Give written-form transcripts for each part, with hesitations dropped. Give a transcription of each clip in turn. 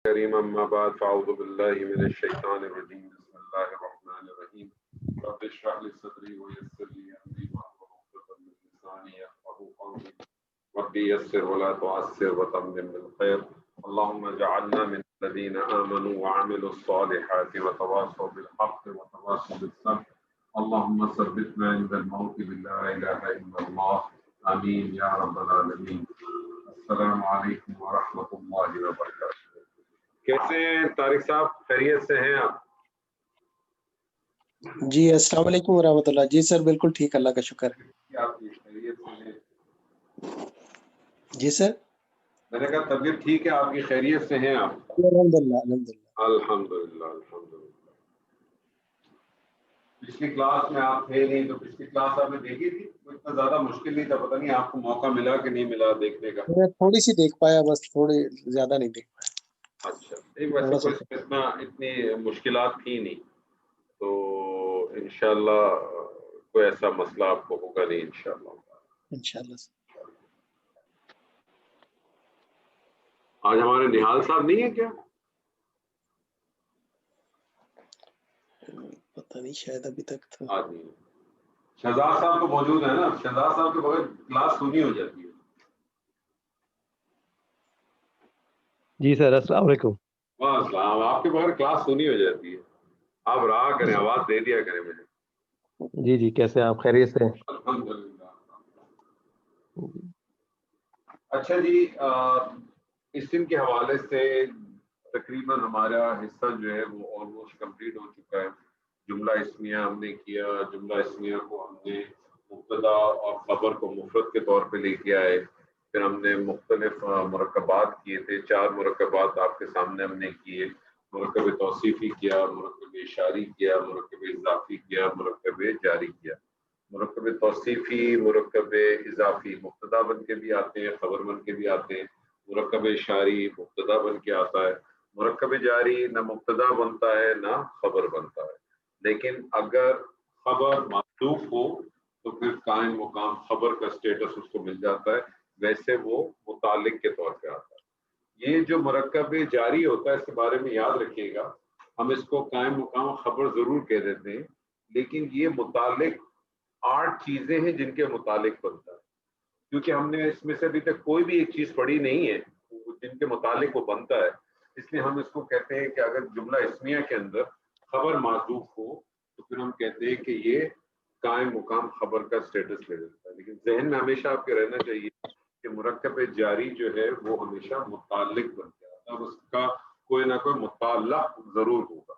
کریم اما بعد فاعوذ باللہ من الشیطان الرجیم بسم اللہ الرحمن الرحیم رب اشرح لی صدری ویسر لی امری واحلل عقدۃ من لسانی یفقهوا قولی رب یسر ولا تعسر وتمم بالخیر اللهم اجعلنا من الذين آمنوا وعملوا الصالحات وتواصوا بالحق وتواصوا بالصبر اللهم ثبتنا عند الموت بلا اله الا الله آمین یا رب العالمین. السلام علیکم ورحمۃ اللہ وبرکاتہ. کیسے ہیں طارق صاحب؟ خیریت سے ہیں آپ؟ جی السلام علیکم ورحمۃ اللہ. جی سر بالکل ٹھیک، اللہ کا شکر ہے. آپ کی خیریت سے ہیں؟ جی سر میں نے کہا طبیعت ٹھیک ہے آپ کی، خیریت سے ہیں آپ؟ الحمدللہ الحمدللہ الحمدللہ الحمدللہ. پچھلی کلاس میں آپ تھے نہیں، تو پچھلی کلاس آپ نے دیکھی تھی؟ اتنا زیادہ مشکل نہیں تھا، پتہ نہیں آپ کو موقع ملا کہ نہیں ملا دیکھنے کا؟ میں تھوڑی سی دیکھ پایا، بس تھوڑی زیادہ نہیں دیکھ پایا. اچھا، ایک ویسے کوئی اتنی مشکلات تھی نہیں، تو انشاءاللہ کوئی ایسا مسئلہ آپ کو ہوگا نہیں انشاءاللہ. انشاءاللہ. آج ہمارے نہال صاحب نہیں ہے کیا؟ پتہ نہیں، شاید ابھی تک تو آج نہیں. شہزاد صاحب تو موجود ہے نا؟ شہزاد صاحب کے بغیر کلاس سونی ہو جاتی ہے. جی سر السلام علیکم. وعلیکم السلام. آپ کے بغیر کلاس سونی ہو جاتی ہے. آپ رہا کریں، آواز دے دیا کریں مجھے. جی جی کیسے ہیں آپ؟ خیریت سے ہیں؟ الحمدللہ. اچھا جی، اس دن کے حوالے سے تقریباً ہمارا حصہ جو ہے وہ آلموسٹ کمپلیٹ ہو چکا ہے. جملہ اسمیہ ہم نے کیا. جملہ اسمیہ کو ہم نے مبتدا اور خبر کو مفرد کے طور پہ لے کے آئے. پھر ہم نے مختلف مرکبات کیے تھے. 4 مرکبات آپ کے سامنے ہم نے کیے. مرکب توصیفی کیا، مرکب اشاری کیا، مرکب اضافی کیا، مرکب جاری کیا. مرکب توصیفی، مرکب اضافی مبتدا بن کے بھی آتے ہیں، خبر بن کے بھی آتے ہیں. مرکب اشاری مبتدا بن کے آتا ہے. مرکب جاری نہ مبتدا بنتا ہے نہ خبر بنتا ہے، لیکن اگر خبر محذوف ہو تو پھر قائم مقام خبر کا سٹیٹس اس کو مل جاتا ہے، ویسے وہ متعلق کے طور پہ آتا ہے. یہ جو مرکب جاری ہوتا ہے اس کے بارے میں یاد رکھیے گا، ہم اس کو قائم مقام خبر ضرور کہہ دیتے ہیں، لیکن یہ متعلق 8 چیزیں ہیں جن کے متعلق بنتا ہے. کیونکہ ہم نے اس میں سے ابھی تک کوئی بھی ایک چیز پڑھی نہیں ہے جن کے متعلق وہ بنتا ہے، اس لیے ہم اس کو کہتے ہیں کہ اگر جملہ اسمیہ کے اندر خبر محذوف ہو تو پھر ہم کہتے ہیں کہ یہ قائم مقام خبر کا سٹیٹس لے لیتا ہے. لیکن ذہن میں ہمیشہ آپ کے رہنا چاہیے کہ مرکب جاری جو ہے وہ ہمیشہ متعلق بن جاتا ہے، اور اس کا کوئی نہ کوئی متعلق ضرور ہوگا.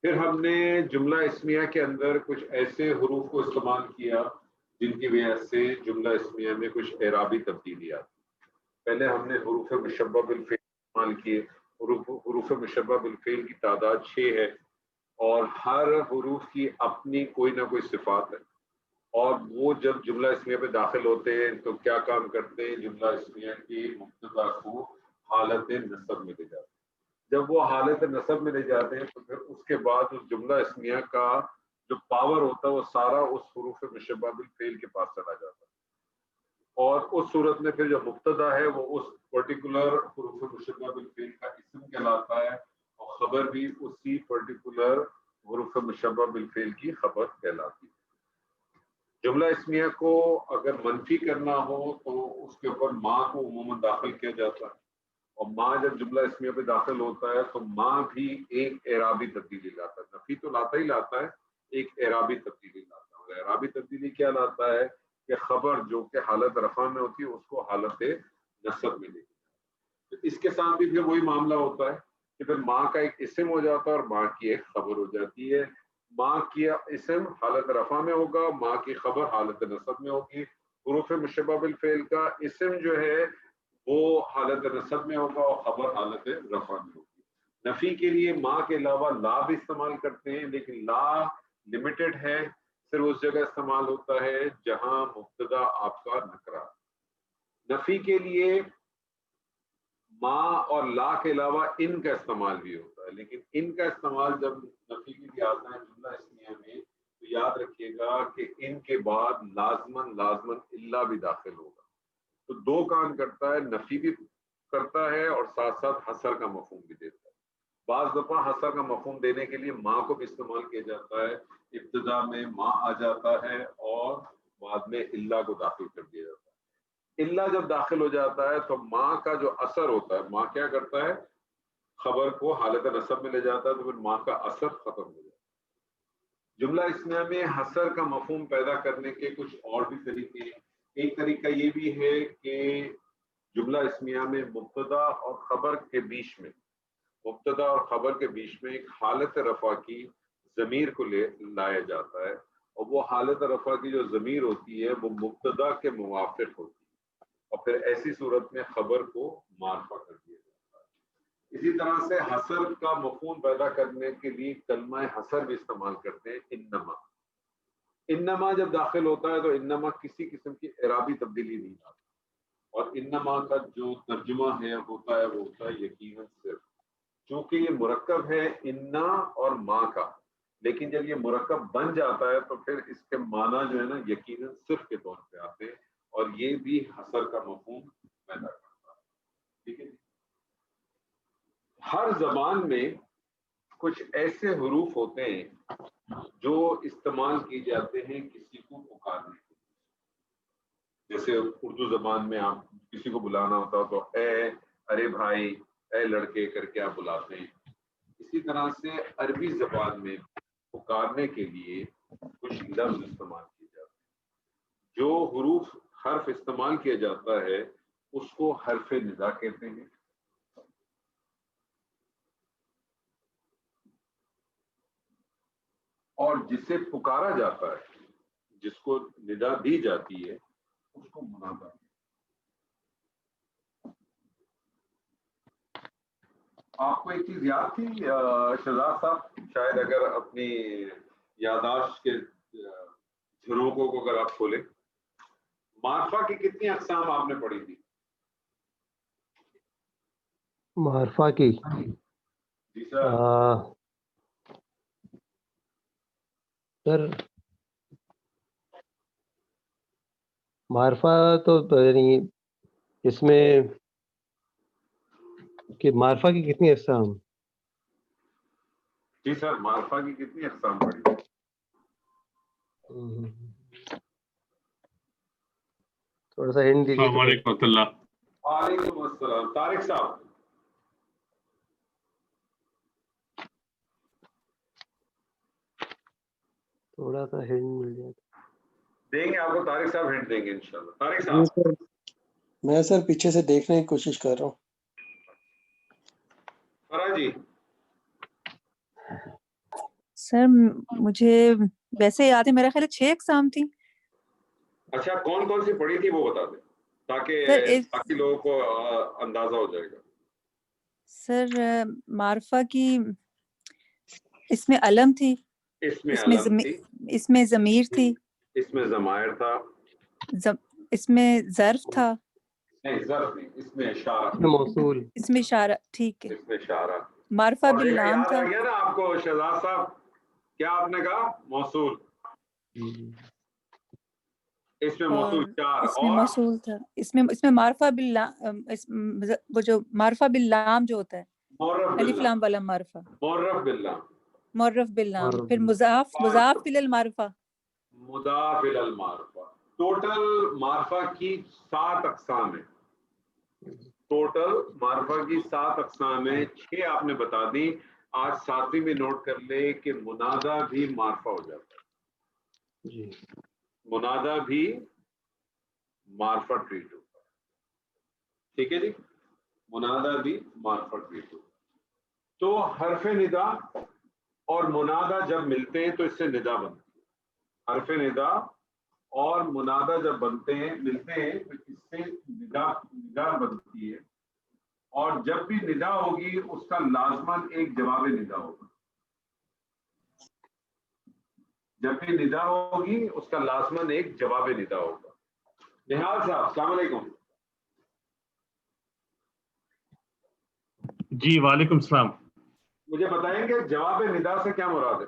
پھر ہم نے جملہ اسمیہ کے اندر کچھ ایسے حروف کو استعمال کیا جن کی وجہ سے جملہ اسمیہ میں کچھ اعرابی تبدیلی آتی. پہلے ہم نے حروف مشبہ بالفعل استعمال کیے. حروف مشبہ بالفعل کی تعداد 6 ہے، اور ہر حروف کی اپنی کوئی نہ کوئی صفات ہے، اور وہ جب جملہ اسمیہ پہ داخل ہوتے ہیں تو کیا کام کرتے ہیں؟ جملہ اسمیہ کی مبتدا کو حالت نصب میں لے جاتے ہیں. جب وہ حالت نصب میں لے جاتے ہیں تو پھر اس کے بعد اس جملہ اسمیہ کا جو پاور ہوتا ہے وہ سارا اس حروف مشبہ بالفعل کے پاس چلا جاتا ہے، اور اس صورت میں پھر جو مبتدا ہے وہ اس پرٹیکولر حروف مشبہ بالفعل کا اسم کہلاتا ہے، اور خبر بھی اسی پرٹیکولر حروف مشبہ بالفعل کی خبر کہلاتی ہے. جملہ اسمیہ کو اگر منفی کرنا ہو تو اس کے اوپر ماں کو عموماً داخل کیا جاتا ہے، اور ماں جب جملہ اسمیہ پہ داخل ہوتا ہے تو ماں بھی ایک اعرابی تبدیلی لاتا ہے. نفی تو لاتا ہی لاتا ہے، ایک اعرابی تبدیلی لاتا ہے. اور اعرابی تبدیلی کیا لاتا ہے کہ خبر جو کہ حالت رفع میں ہوتی ہے اس کو حالت نصب میں لے جاتا ہے. اس کے ساتھ بھی پھر وہی معاملہ ہوتا ہے کہ پھر ماں کا ایک اسم ہو جاتا ہے اور ماں کی ایک خبر ہو جاتی ہے. ماں کی اسم حالت رفع میں ہوگا، ماں کی خبر حالت نصب میں ہوگی. حروف مشبہ بالفعل کا اسم جو ہے وہ حالت نصب میں ہوگا اور خبر حالت رفع میں ہوگی. نفی کے لیے ماں کے علاوہ لا بھی استعمال کرتے ہیں، لیکن لا لمیٹڈ ہے، صرف اس جگہ استعمال ہوتا ہے جہاں مبتدا آپ کا نکرہ. نفی کے لیے ماں اور لا کے علاوہ ان کا استعمال بھی ہوتا ہے، لیکن ان کا استعمال جب نفی کے لیے آتا ہے جملہ اسمیہ میں تو یاد رکھیے گا کہ ان کے بعد لازمن الا بھی داخل ہوگا. تو 2 کام کرتا ہے، نفی بھی کرتا ہے اور ساتھ ساتھ حسر کا مفہوم بھی دیتا ہے. بعض دفعہ حسر کا مفہوم دینے کے لیے ماں کو بھی استعمال کیا جاتا ہے. ابتدا میں ماں آ جاتا ہے اور بعد میں اللہ کو داخل کر دیا جاتا ہے. اللہ جب داخل ہو جاتا ہے تو ماں کا جو اثر ہوتا ہے، ماں کیا کرتا ہے، خبر کو حالت نصب میں لے جاتا ہے، تو پھر ماں کا اثر ختم ہو جاتا ہے. جملہ اسمیہ میں حسر کا مفہوم پیدا کرنے کے کچھ اور بھی طریقے ہیں. ایک طریقہ یہ بھی ہے کہ جملہ اسمیہ میں مبتدا اور خبر کے بیچ میں ایک حالت رفع کی ضمیر کو لایا جاتا ہے، اور وہ حالت رفع کی جو ضمیر ہوتی ہے وہ مبتدا کے موافق ہوتی ہے، اور پھر ایسی صورت میں خبر کو معرفہ کر دیا جاتا ہے. اسی طرح سے حسر کا مفہوم پیدا کرنے کے لیے کلمہ حسر بھی استعمال کرتے ہیں. انما جب داخل ہوتا ہے تو انما کسی قسم کی اعرابی تبدیلی نہیں آتی، اور انما کا جو ترجمہ ہوتا ہے یقیناً صرف. چونکہ یہ مرکب ہے انا اور ماں کا، لیکن جب یہ مرکب بن جاتا ہے تو پھر اس کے معنی جو ہے نا یقیناً صرف کے طور پہ آتے ہیں، اور یہ بھی حسر کا مفہوم پیدا کرتا ہے. ٹھیک ہے. ہر زبان میں کچھ ایسے حروف ہوتے ہیں جو استعمال کیے جاتے ہیں کسی کو پکارنے کے لیے. جیسے اردو زبان میں آپ کسی کو بلانا ہوتا تو اے، ارے بھائی، اے لڑکے کر کے آپ بلاتے ہیں. اسی طرح سے عربی زبان میں پکارنے کے لیے کچھ لفظ استعمال کیے جاتے ہیں. جو حرف استعمال کیا جاتا ہے اس کو حرف ندا کہتے ہیں. اور جسے پکارا جاتا ہے، جس کو ندا دی جاتی ہے، اس کو منادا. آپ کو ایک چیز یاد تھی شہزاد صاحب، شاید اگر اپنی یادداشت کے جھروکوں کو اگر آپ کھولیں، معرفہ کی کتنی اقسام آپ نے پڑھی تھی؟ معرفہ کی جی سر. سر معرفہ تو یعنی اس میں کہ معرفہ کی کتنی اقسام؟ جی سر، معرفہ کی کتنی اقسام پڑھی؟ تھوڑا سا ہنٹ دیجیے. السلام علیکم ورحمۃ اللہ. وعلیکم السلام. طارق صاحب تھوڑا سا ہنٹ مل جائے. دیں گے آپ کو، طارق صاحب ہنٹ دیں گے انشاءاللہ. طارق جی صاحب. سر، میں سر پیچھے سے دیکھنے کی کوشش کر رہا ہوں. فرا جی. سر مجھے ویسے یاد ہے، میرا خیال ہے 6 اقسام تھی. اچھا، کون کون سی پڑھی تھی وہ بتا دیں تاکہ سر باقی لوگوں کو اندازہ ہو جائے گا. سر معرفہ کی اس میں علم تھی، اس میں علم تھی، اس میں ضمیر تھی، اس میں ضمائر تھا، اس میں ظرف تھا، نہیں ظرف نہیں، اس میں اشارہ، اس میں موصول. اس میں اشارہ. ٹھیک ہے. اس میں اشارہ. معرفہ اور دیکھا باللام یاد تھا. آ گیا نا آپ کو شہزاد صاحب، کیا آپ نے کہا؟ موصول. اس میں اور موصول چار، اس میں اور موصول تھا. اس میں معرفہ باللام، وہ جو معرفہ باللام جو ہوتا ہے، معرف الف باللہ، لام ولم معرفہ، معرف باللہ، معرف باللام، پھر مضاف الی المعرفہ. مضاف الی المعرفہ. ٹوٹل معرفہ کی 7 اقسام ہیں. ٹوٹل معرفہ کی 7 اقسام ہیں. 6 آپ نے بتا دی. آج 7ویں میں نوٹ کر لے کہ منادا بھی معرفہ ہو جاتا ہے. جی. منادا بھی معرفہ ٹریٹ ہوتا ہے. ٹھیک ہے جی، منادا بھی معرفہ ٹریٹ ہوتا ہے. تو حرف ندا اور منادا جب ملتے ہیں تو اس سے ندا بنتی ہے. حرف ندا اور منادا جب ملتے ہیں تو اس سے ندا بنتی ہے. اور جب بھی ندا ہوگی اس کا لازماً ایک جواب ندا ہوگا. جب بھی ندا ہوگی اس کا لازماً ایک جواب ندا ہوگا. نہال صاحب السلام علیکم. جی وعلیکم السلام. مجھے بتائیں گے جواب ندا سے کیا مراد ہے؟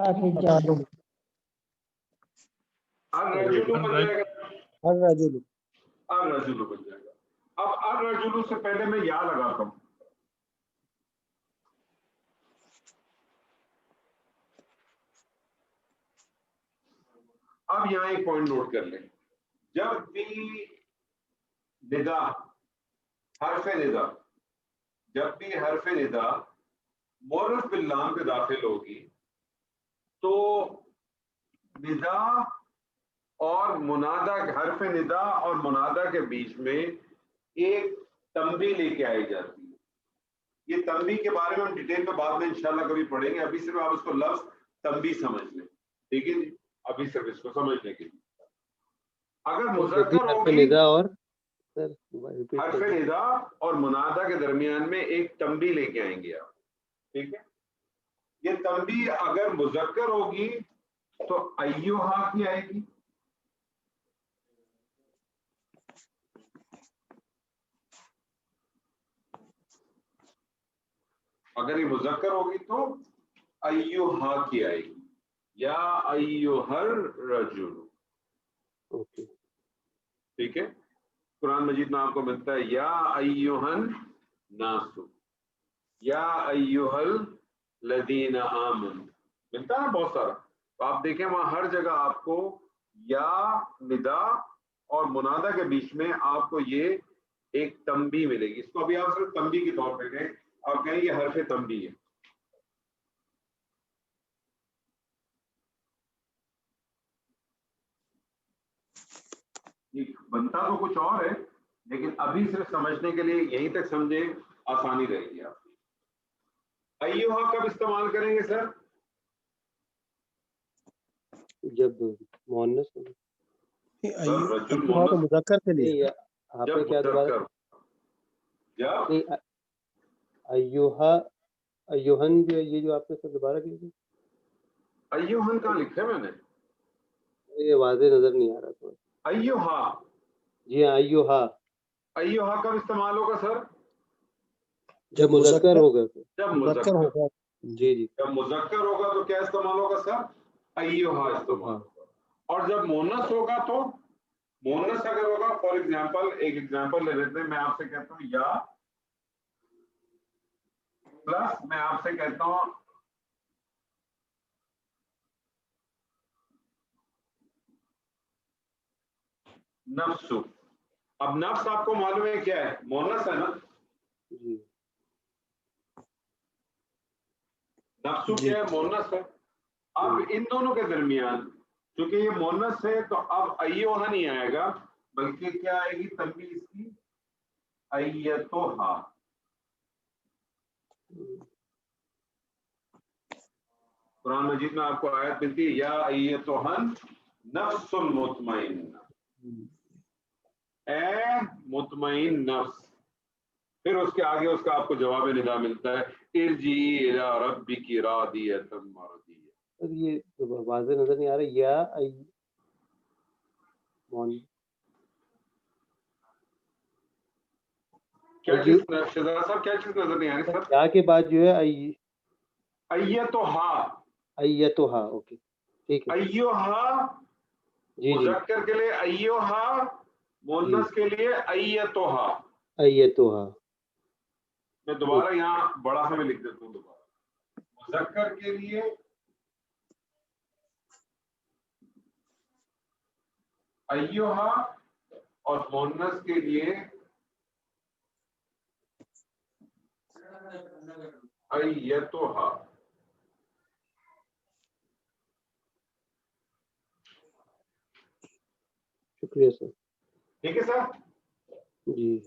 الرجال الرجل بن جائے گا، الرجل الرجل بن جائے گا. اب الرجل سے پہلے میں یا لگاتا ہوں. اب یہاں ایک پوائنٹ نوٹ کر لیں، جب بھی ندا حرف ندا، جب بھی حرف ندا معرف باللام پہ داخل ہوگی تو ندا اور منادا، حرف ندا اور منادا کے بیچ میں ایک تنبیہ لے کے آئی جاتی ہے. یہ تنبیہ کے بارے میں ہم ڈیٹیل میں بعد میں انشاءاللہ کبھی پڑھیں گے. ابھی صرف آپ اس کو لفظ تنبیہ سمجھ لیں، ٹھیک ہے جی؟ ابھی صرف اس کو سمجھنے کے لیے اگر مذکر ہوگی ندا اور حرف ندا اور منادا کے درمیان میں ایک تنبیہ لے کے آئیں گے آپ، ٹھیک ہے؟ یہ تنبیہ اگر مذکر ہوگی تو ایوہا کی آئے گی، اگر یہ مذکر ہوگی تو ایوہا کی آئے گی، یا ایوہر رجل، ٹھیک ہے؟ قرآن مجید میں آپ کو ملتا ہے یا ایوہن ناسو، یا ایوہل الذین آمنوا، ملتا ہے نا بہت سارا. تو آپ دیکھیں وہاں ہر جگہ آپ کو یا ندا اور منادا کے بیچ میں آپ کو یہ ایک تنبیہ ملے گی. اس کو ابھی آپ صرف تنبیہ کے طور پہ کہیں، آپ کہیں یہ حرف تنبیہ ہے. بنتا تو کچھ اور ہے لیکن ابھی صرف سمجھنے کے لیے یہیں تک سمجھے، آسانی رہے گی آپ کی. ایوہا کب استعمال کریں گے سر؟ جب مؤنث ایوہا تو مذکر کے لیے، آپ نے کیا دوبارہ ایوہا ایوہن جو یہ جو آپ نے سب دوبارہ کیا، ایوہن کہاں لکھا ہے میں نے؟ یہ واضح نظر نہیں آ رہا تھا. ایوہا، جی ہاں ایوہا. ایوہا کب استعمال ہوگا سر؟ جب مذکر ہوگا. جب مذکر ہوگا. جی جی. جب مذکر ہوگا تو کیا استعمال ہوگا سر؟ ایوہا استعمال ہوگا. اور جب مونس ہوگا تو مونس اگر ہوگا، فار ایگزامپل ایک ایگزامپل لے لیتے ہیں، میں آپ سے کہتا ہوں یا پلس میں آپ سے کہتا ہوں نفس. اب نفس آپ کو معلوم ہے کیا ہے؟ مونس ہے نا. نفسو کیا ہے؟ مونس ہے. اب ان دونوں کے درمیان چونکہ یہ مونس ہے تو اب ایوہا نہیں آئے گا بلکہ کیا آئے گی تنبیہ اس کی؟ ایتوہا. قرآن مجید میں آپ کو آیت ملتی ہے یا ایتوہن نفس المطمئنہ، اے مطمئن نفس. پھر اس کے آگے اس کا آپ کو جواب ندا ملتا ہے ارجعی الی ربک راضیۃ مرضیہ. یہ واضح نظر نہیں آ رہا. یا کیا چیز شہزاد صاحب، کیا چیز نظر نہیں آ رہی سر؟ یا کے بعد جو ہے ایتوہا، ایتوہا. اوکے ٹھیک ہے. ایوہا جی جی. مذکر کے لیے ایوہا، مؤنث کے لیے ایتوہا. ایتوہا. میں دوبارہ یہاں بڑا سا میں لکھ دیتا ہوں دوبارہ. مذکر کے لیے ایوہا اور مؤنث کے لیے ایتوہا. شکریہ سر. ٹھیک ہے سر؟ جی.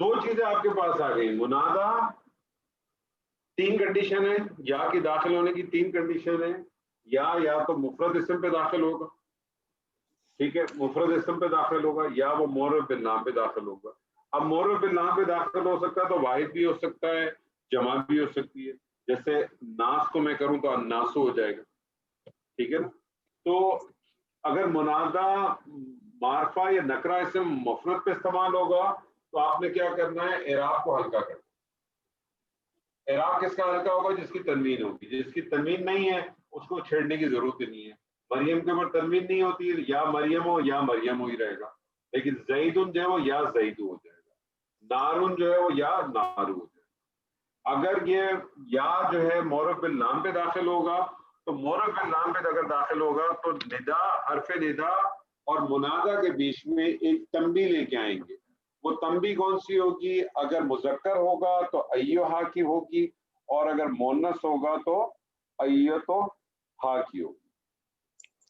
دو چیزیں آپ کے پاس آ گئی. منادا تین کنڈیشن ہے، یا کی داخل ہونے کی تین کنڈیشن ہے. یا تو مفرد اسم پہ داخل ہوگا، ٹھیک ہے، مفرد اسم پہ داخل ہوگا، یا وہ معرف بالنام پہ داخل ہوگا. اب معرف بالنام پہ داخل ہو سکتا ہے تو واحد بھی ہو سکتا ہے، جمع بھی ہو سکتی ہے. جیسے ناس کو میں کروں تو الناسو ہو جائے گا، ٹھیک ہے نا. تو اگر منادا معرفہ یا نکرہ اسم مفرد پہ استعمال ہوگا تو آپ نے کیا کرنا ہے؟ اعراب کو ہلکا کرنا. اعراب کس کا ہلکا ہوگا؟ جس کی تنوین ہوگی. جس کی تنوین نہیں ہے اس کو چھیڑنے کی ضرورت ہی نہیں ہے. مریم کے اوپر تنوین نہیں ہوتی، یا مریم ہو یا مریم ہو ہی رہے گا. لیکن زیدن جو ہے وہ یا زیدو ہو جائے گا. نارن جو ہے وہ یا نارو ہو جائے گا. اگر یہ یا جو ہے معرف باللام پہ داخل ہوگا تو معرف باللام پہ اگر داخل ہوگا تو ندا، حرف ندا اور منادہ کے بیچ میں ایک تنبیہ لے کے آئیں گے. وہ تنبیہ کون سی ہوگی؟ اگر مذکر ہوگا تو ایھا کی ہوگی، اور اگر مؤنث ہوگا تو ایتھا کی ہوگی.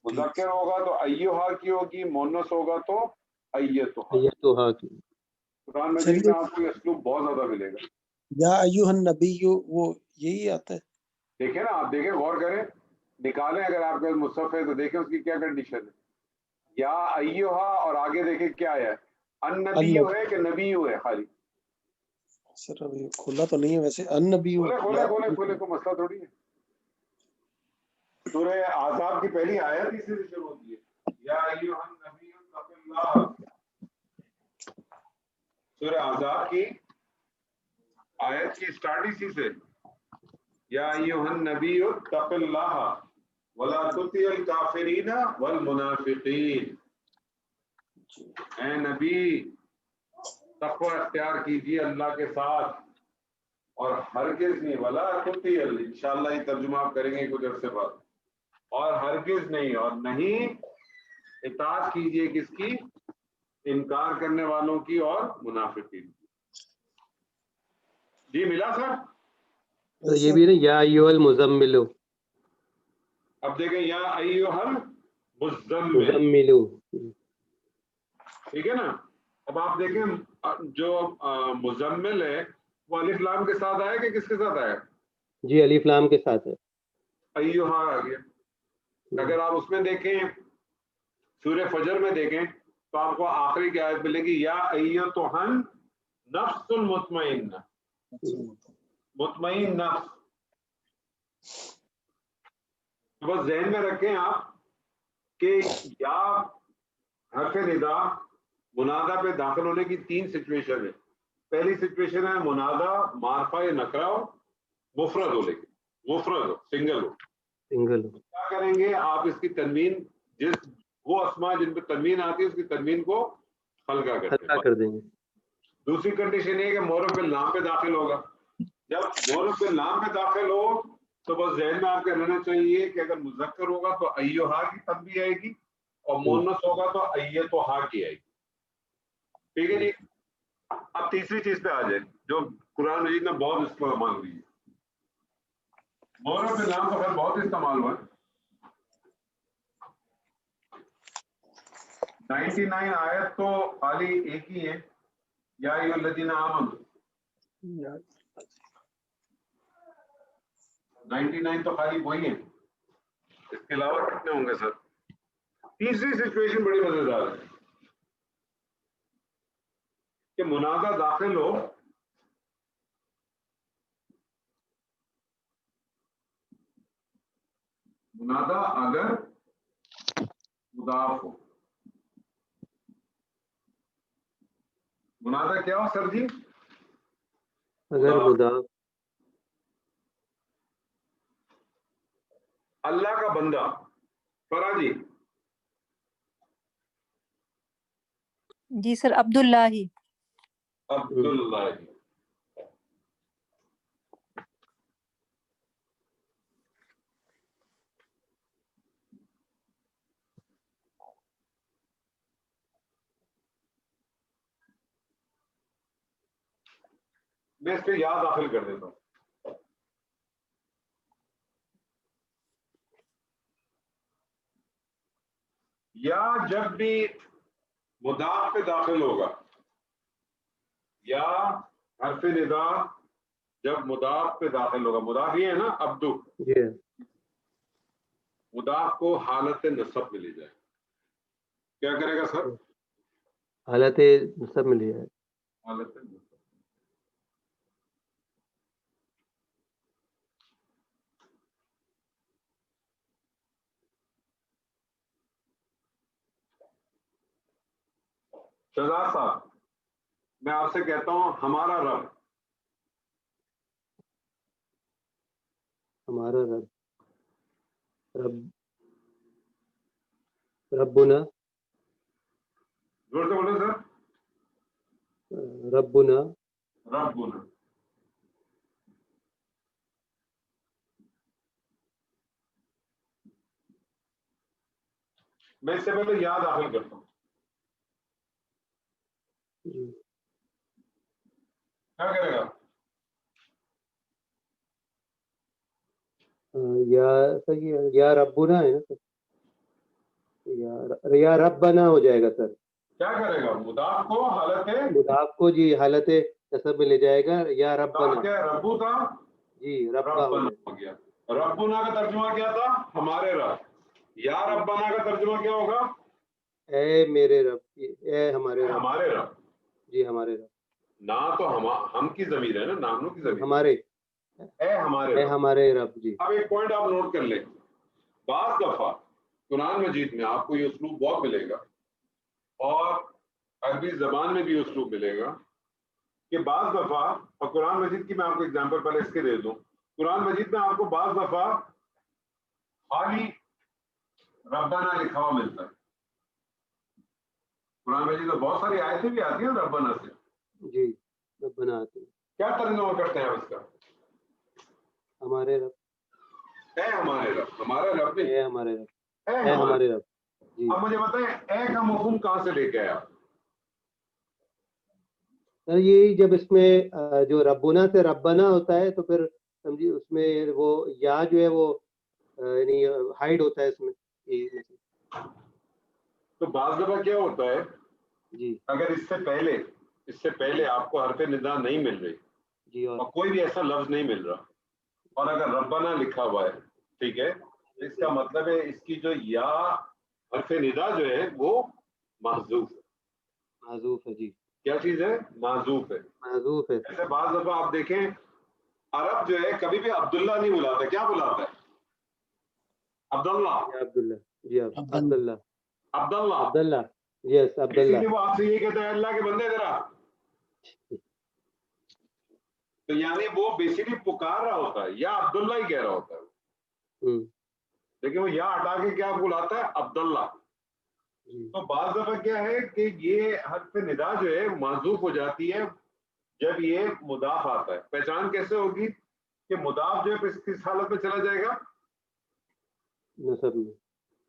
مذکر ہوگا تو ایھا کی ہوگی، مؤنث ہوگا تو ایتھا. یہ تو ہاں کی قرآن مجید میں آپ کو یہ اسلوب بہت زیادہ ملے گا. یا ایھا النبی، وہ یہی آتا ہے. دیکھیں نا، آپ دیکھیں، غور کریں، نکالیں. اگر آپ کا مصحف ہے تو دیکھیں اس کی کیا کنڈیشن ہے. یا ایھا اور آگے دیکھیں کیا ہے، النبی ہے کہ نبی ہے. خالی سر ابھی کھلا تو نہیں ہے ویسے. النبی کھولے کو مسئلہ تھوڑی ہے. سورہ احزاب کی پہلی آیت اسی سے شروع ہوتی ہے، یا ایھا النبی اتق اللہ. سورہ احزاب کی آیت کی اسٹارٹ اسی سے، یا ایھا النبی اتق اللہ ولا تطع الکافرین والمنافقین. اے نبی تقوی اختیار کیجیے اللہ کے ساتھ، اور ہرگز نہیں، ولا تطع، انشاءاللہ یہ ترجمہ آپ کریں گے کچھ عرصے بعد، اور ہرگز نہیں، اور نہیں اطاعت کیجیے کس کی؟ انکار کرنے والوں کی اور منافقین کی. جی ملا سر؟ یہ بھی نا یا ایھا المزمل. اب دیکھیں، یا ایھا المزمل، مزمل. ٹھیک ہے نا. اب آپ دیکھیں جو مزمل ہے وہ الف لام کے ساتھ آیا کہ کس کے ساتھ آیا؟ جی الف لام کے ساتھ ہے. ایھا آ گیا. اگر آپ اس میں دیکھیں، سورہ فجر میں دیکھیں تو آپ کو آخری کی آیت ملے گی، یا ایھا النفس المطمئنہ. مطمئن نفس. بس ذہن میں رکھیں آپ کہ یا حرف ندا منادہ پہ داخل ہونے کی 3 سچویشن ہے. پہلی سچویشن ہے منادہ معرفہ یا نکرہ ہو، مفرد ہو، لیکن مفرد ہو، سنگل ہو. سنگل. کیا کریں گے آپ؟ اس کی تنوین، جس وہ اسماء جن پہ تنوین آتی ہے اس کی تنوین کو ہلکا کرتے ہلکا ہیں. کر دیں گے. دوسری کنڈیشن یہ کہ معرف باللام پہ داخل ہوگا. جب معرف باللام پہ داخل ہو تو بس ذہن میں آپ کا رہنا چاہیے کہ اگر مذکر ہوگا تو ایھا کی تنبیہ آئے گی، اور مؤنث ہوگا تو ایتھا کی آئے گی. ٹھیک ہے جی. اب تیسری چیز پہ آ جائیں جو قرآن مجید میں بہت استعمال ہوئی ہے. معرف باللام کا خیر بہت استعمال ہوا ہے. 99 آیت تو خالی ایک ہی ہے، یا ایھا الذین آمنوا. 99 تو خالی وہی ہے. اس کے علاوہ کتنے ہوں گے سر؟ تیسری سچویشن بڑی مزیدار ہے کہ منادہ داخل ہو، منادہ اگر مضاف ہو. منادہ کیا ہو سر جی؟ اگر مضاف. اللہ کا بندہ. فرا جی؟ جی سر عبداللہ ہی. عبداللہ. میں اس پہ یاد داخل کر دیتا ہوں. یا جب بھی مضاف پہ داخل ہوگا، یا حرف ندا جب مضاف پہ داخل ہوگا، مضاف یہ ہے نا عبدو، جی مضاف کو حالت نصب میں لے جائے. کیا کرے گا سر؟ حالت نصب میں لیا ہے. حالت نصب. شہزاد صاحب میں آپ سے کہتا ہوں ہمارا رب، ہمارا رب، رب، ربنا، زور سے بولے سر، ربنا، ربنا. میں اس سے پہلے یاد داخل کرتا ہوں. جی کیا کرے گا؟ یا ربنا ہے نا سر، یا ربنا ہو جائے گا سر. کیا کرے گا؟ مضاف کو حالت مضاف کو جی حالت نصب میں لے جائے گا. یا ربنا، کیا ربو تھا، جی ربا ہو ربنا جائے ہو گیا. ربنا کا ترجمہ کیا تھا؟ ہمارے رب. یا ربنا کا ترجمہ کیا ہوگا؟ گا. اے میرے رب، اے ہمارے رب. ہمارے رب. جی ہمارے رب. نہ تو ہم کی ضمیر ہے نا، ناموں کی ضمیر. ہمارے، اے ہمارے اے رب. ہمارے رب. جی اب ایک پوائنٹ آپ نوٹ کر لیں، بعض دفعہ قرآن مجید میں آپ کو یہ اسلوب بہت ملے گا، اور عربی زبان میں بھی اسلوب ملے گا کہ بعض دفعہ، اور قرآن مجید کی میں آپ کو اگزامپل پہلے اس کے دے دوں. قرآن مجید میں آپ کو بعض دفعہ خالی ربنا لکھا ہوا ملتا ہے. قرآن مجید میں بہت ساری آیتیں بھی آتی ہیں ربنا سے. جی ربنا آتے ہیں. کیا ترجمہ کرتے ہیں آپ اس کا؟ ہمارے رب، اے ہمارے رب. ہمارا رب نہیں، اے ہمارے رب، اے اے ہمارے. ہمارے رب. جی اب مجھے بتائیں اے کا مفہوم کہاں سے لے کے آیا؟ سر یہی جب اس میں جو ربنا سے ربنا ہوتا ہے تو پھر سمجھیے اس میں وہ یا جو ہے وہ یعنی ہائڈ ہوتا ہے اس میں. تو بعض دفعہ کیا ہوتا ہے، جی اگر اس سے پہلے آپ کو حرف ندا نہیں مل رہی جی. اور اور کوئی بھی ایسا لفظ نہیں مل رہا، اور اگر ربنا لکھا ہوا ہے، ٹھیک ہے، اس کا مطلب ہے اس کی جو یا حرف ندا جو ہے وہ محذوف ہے. معذوف ہے. جی کیا چیز ہے؟ محذوف ہے. معذوف ہے. ایسے بعض دفعہ آپ دیکھیں عرب جو ہے کبھی بھی عبداللہ نہیں بلاتا. کیا بلاتا ہے؟ عبداللہ. یا عبداللہ. جی عبداللہ. عبداللہ. عبداللہ. یس اسی عبداللہ. لیے وہ آپ سے یہ کہتا ہے اللہ کے بندے ذرا. تو یعنی وہ بیسیکلی پکار رہا ہوتا ہے، یا عبداللہ ہی کہہ رہا ہوتا ہے، لیکن وہ یا ہٹا کے کیا بلاتا ہے؟ عبداللہ. تو بعض دفعہ کیا ہے کہ یہ حرف ندا جو ہے معذوف ہو جاتی ہے جب یہ مضاف آتا ہے. پہچان کیسے ہوگی کہ مضاف جو ہے کس حالت میں چلا جائے گا؟ نصب میں.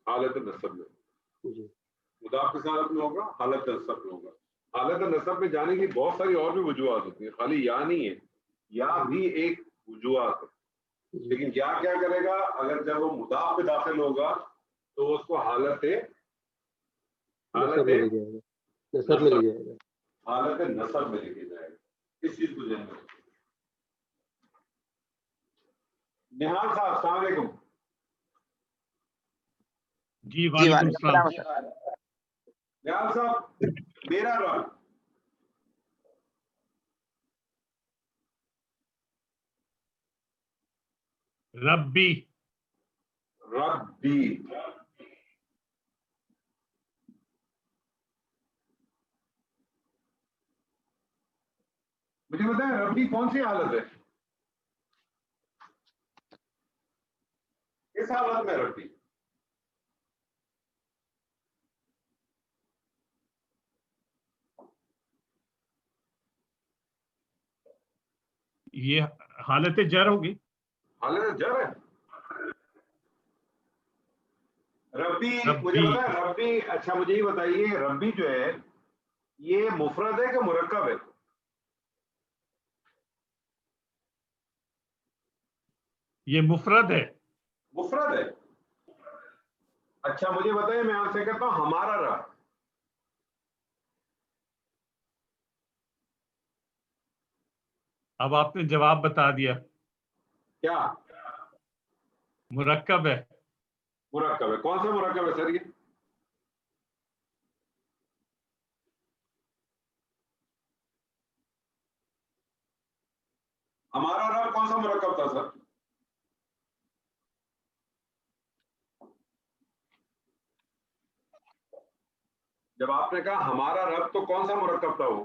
حالت نصب میں. جی مضاف کس حالت میں ہوگا؟ حالت نصب میں ہوگا. حالت نصب میں جانے کی بہت ساری اور بھی وجوہات ہوتی ہیں، خالی یا نہیں ہے، یا بھی ایک وجوہات ہے. لیکن کیا کرے گا؟ اگر جب وہ مضاف پہ داخل ہوگا تو اس کو حالت نصب میں لے جائے گا. نصب میں لے جائے گا. حالت نصب میں لے کے جائے گا. اس چیز کو ذہن میں. نہال صاحب السلام علیکم. جی وعلیکم السلام. نہال صاحب، میرا رب ربی، ربی. مجھے بتائیں ربی کون سی حالت ہے؟ کس حالت میں ربی؟ یہ حالت جر ہوگی. حالت جر ہے. ربی مجھے ربی، بتائیں ربی. اچھا مجھے یہ بتائیے ربی جو ہے یہ مفرد ہے کہ مرکب ہے؟ یہ مفرد ہے. مفرد ہے. اچھا مجھے بتائیں، میں آپ سے کہتا ہوں ہمارا رب. اب آپ نے جواب بتا دیا، کیا مرکب ہے. مرکب ہے؟ کون سا مرکب ہے سر یہ؟ ہمارا رب کون سا مرکب تھا سر؟ جب آپ نے کہا ہمارا رب تو کون سا مرکب تھا وہ؟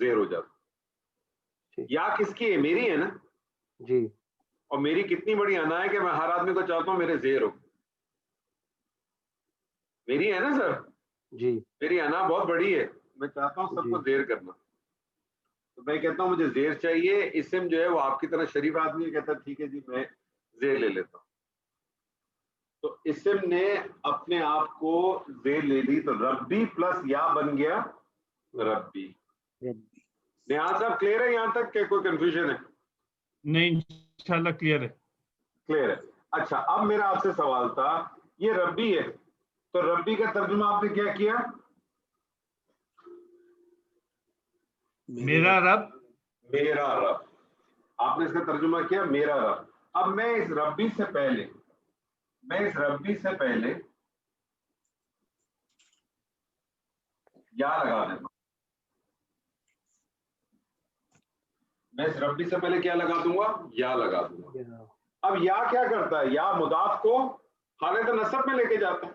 زیر ہو جاتا. یا کس کی ہے؟ میری ہے نا جی. اور میری کتنی بڑی انا ہے کہ میں ہر آدمی کو چاہتا ہوں میرے زیر ہو. میری ہے نا سر؟ جی. میری انا بہت بڑی ہے, میں چاہتا ہوں سب کو زیر کرنا. تو میں کہتا ہوں مجھے زیر چاہیے. اسم جو ہے وہ آپ کی طرح شریف آدمی کہتا ہے ٹھیک ہے جی میں زیر لے لیتا ہوں. تو اسم نے اپنے آپ کو زیر لے لی, تو ربی پلس یا بن گیا ربی. نیاز صاحب کلیئر ہے یہاں تک کہ کوئی کنفیوژن ہے؟ نہیں انشاءاللہ کلیئر ہے. کلیئر ہے. اچھا اب میرا آپ سے سوال تھا, یہ ربی ہے تو ربی کا ترجمہ آپ نے کیا کیا؟ میرا رب. میرا رب. آپ نے اس کا ترجمہ کیا میرا رب. اب میں اس ربی سے پہلے یا لگا دیتا ہوں. میں اس ربی سے پہلے کیا لگا دوں گا؟ یا لگا دوں گا. اب یا کیا کرتا ہے؟ یا مضاف کو حالت نصب میں لے کے جاتا ہے.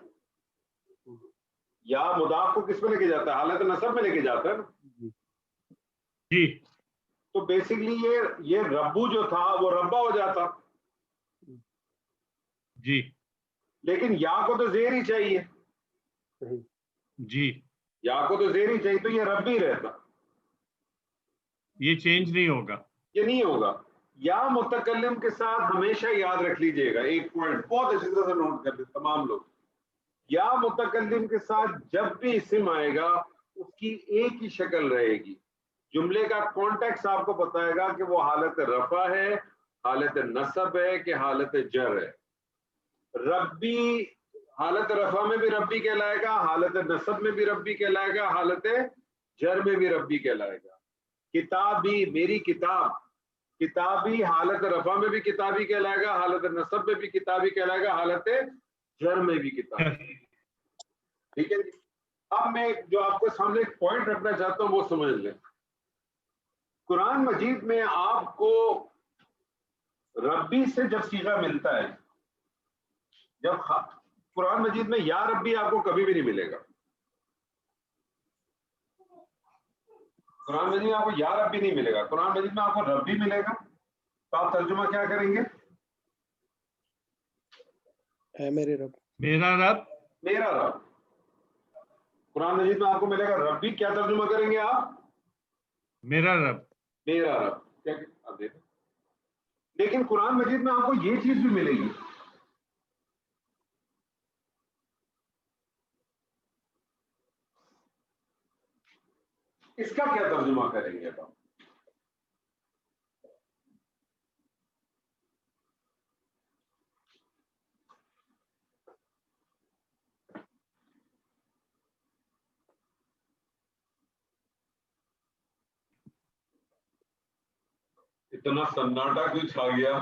یا مضاف کو کس میں لے کے جاتا ہے؟ حالت نصب میں لے کے جاتا ہے نا. جی. تو بیسکلی یہ ربو جو تھا وہ ربا ہو جاتا. جی. لیکن یا کو تو زیر ہی چاہیے. جی. یا کو تو زیر ہی چاہیے, تو یہ ربی رہتا. یہ چینج نہیں ہوگا. یہ نہیں ہوگا. یا متکلم کے ساتھ ہمیشہ یاد رکھ لیجئے گا ایک پوائنٹ, بہت اچھی طرح سے نوٹ کر لیں تمام لوگ. یا متکلم کے ساتھ جب بھی اسم آئے گا اس کی ایک ہی شکل رہے گی. جملے کا کانٹیکس آپ کو بتائے گا کہ وہ حالت رفع ہے, حالت نصب ہے کہ حالت جر ہے. ربی حالت رفع میں بھی ربی کہلائے گا, حالت نصب میں بھی ربی کہلائے گا, حالت جر میں بھی ربی کہلائے گا. کتابی میری کتاب, کتابی حالت رفع میں بھی کتابی کہلائے گا, حالت نصب میں بھی کتابی کہلائے گا, حالت جر میں بھی کتابی. ٹھیک ہے جی. اب میں جو آپ کو سامنے ایک پوائنٹ رکھنا چاہتا ہوں وہ سمجھ لیں. قرآن مجید میں آپ کو ربی سے جب صیغہ ملتا ہے, جب قرآن مجید میں یا ربی آپ کو کبھی بھی نہیں ملے گا. قرآن مجید میں آپ کو یا ربی نہیں ملے گا. قرآن مجید میں آپ کو ربی ملے گا. تو آپ ترجمہ کیا کریں گے؟ اے میرے رب. میرا رب. میرا رب. قرآن مجید میں آپ کو ملے گا ربی, کیا ترجمہ کریں گے آپ؟ میرا رب. میرا رب. لیکن قرآن مجید میں آپ کو یہ چیز بھی ملے گی, اس کا کیا ترجمہ کریں گے آپ؟ اتنا سناٹا کیوں چھا گیا؟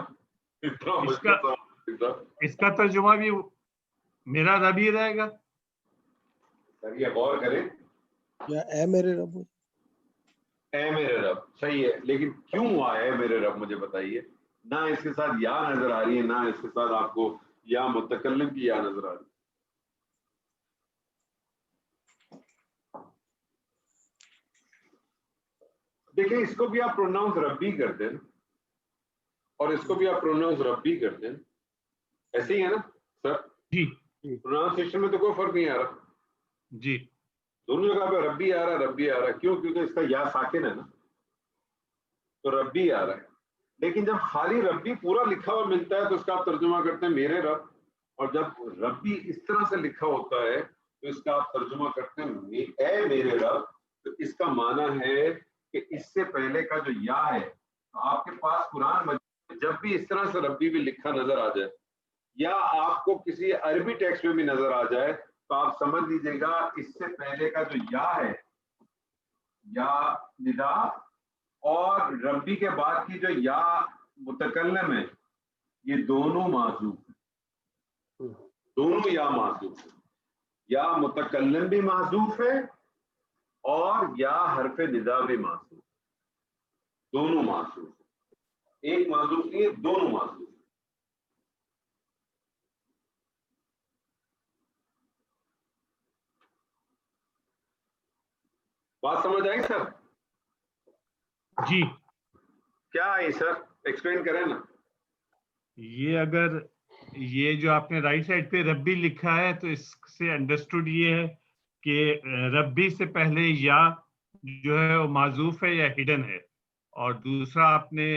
اس کا ترجمہ بھی میرا رب ہی رہے گا. سر یہ غور کریں, یا اے میرے رب. اے میرے رب صحیح ہے, لیکن کیوں ہوا اے میرے رب مجھے بتائیے. نہ اس کے ساتھ یا نظر آ رہی ہے, نہ اس کے ساتھ آپ کو یا متکلم کی یا نظر آ رہی ہے. دیکھیں اس کو بھی آپ پروناؤنس ربی کرتے ہیں اور اس کو بھی آپ پروناؤنس ربی کرتے ہیں, ایسے ہی ہے نا سر؟ جی. پروناؤنسیشن میں تو کوئی فرق نہیں آ رہا. جی. دونوں جگہ پہ ربی آ رہا ہے, ربی آ رہا ہے. کیوں؟ کیونکہ اس کا یا ساکن ہے نا, تو ربی آ رہا ہے. لیکن جب خالی ربی پورا لکھا ہوا ملتا ہے تو اس کا آپ ترجمہ کرتے ہیں میرے رب, اور جب ربی اس طرح سے لکھا ہوتا ہے تو اس کا آپ ترجمہ کرتے ہیں اے میرے رب. تو اس کا معنی ہے کہ اس سے پہلے کا جو یا ہے, آپ کے پاس قرآن مجید جب بھی اس طرح سے ربی بھی لکھا نظر آ جائے, یا آپ کو کسی عربی ٹیکسٹ میں بھی نظر آ جائے, تو آپ سمجھ لیجیے گا اس سے پہلے کا جو یا ہے, یا ندا, اور ربی کے بعد کی جو یا متکلم ہے, یہ دونوں معذوف ہیں. دونوں یا معذوف ہیں. یا متکلم بھی معذوف ہے اور یا حرف ندا بھی معذوف ہے. دونوں معذوف ہیں. ایک معذوف نہیں ہے, دونوں معذوف ہیں. بات سمجھ آئی سر؟ جی کیا ہے سر ایکسپلین کریں نا. یہ اگر یہ جو آپ نے رائٹ سائڈ پہ ربی لکھا ہے تو اس سے انڈرسٹوڈ یہ ہے کہ ربی سے پہلے یا جو ہے وہ معذوف ہے یا ہڈن ہے, اور دوسرا آپ نے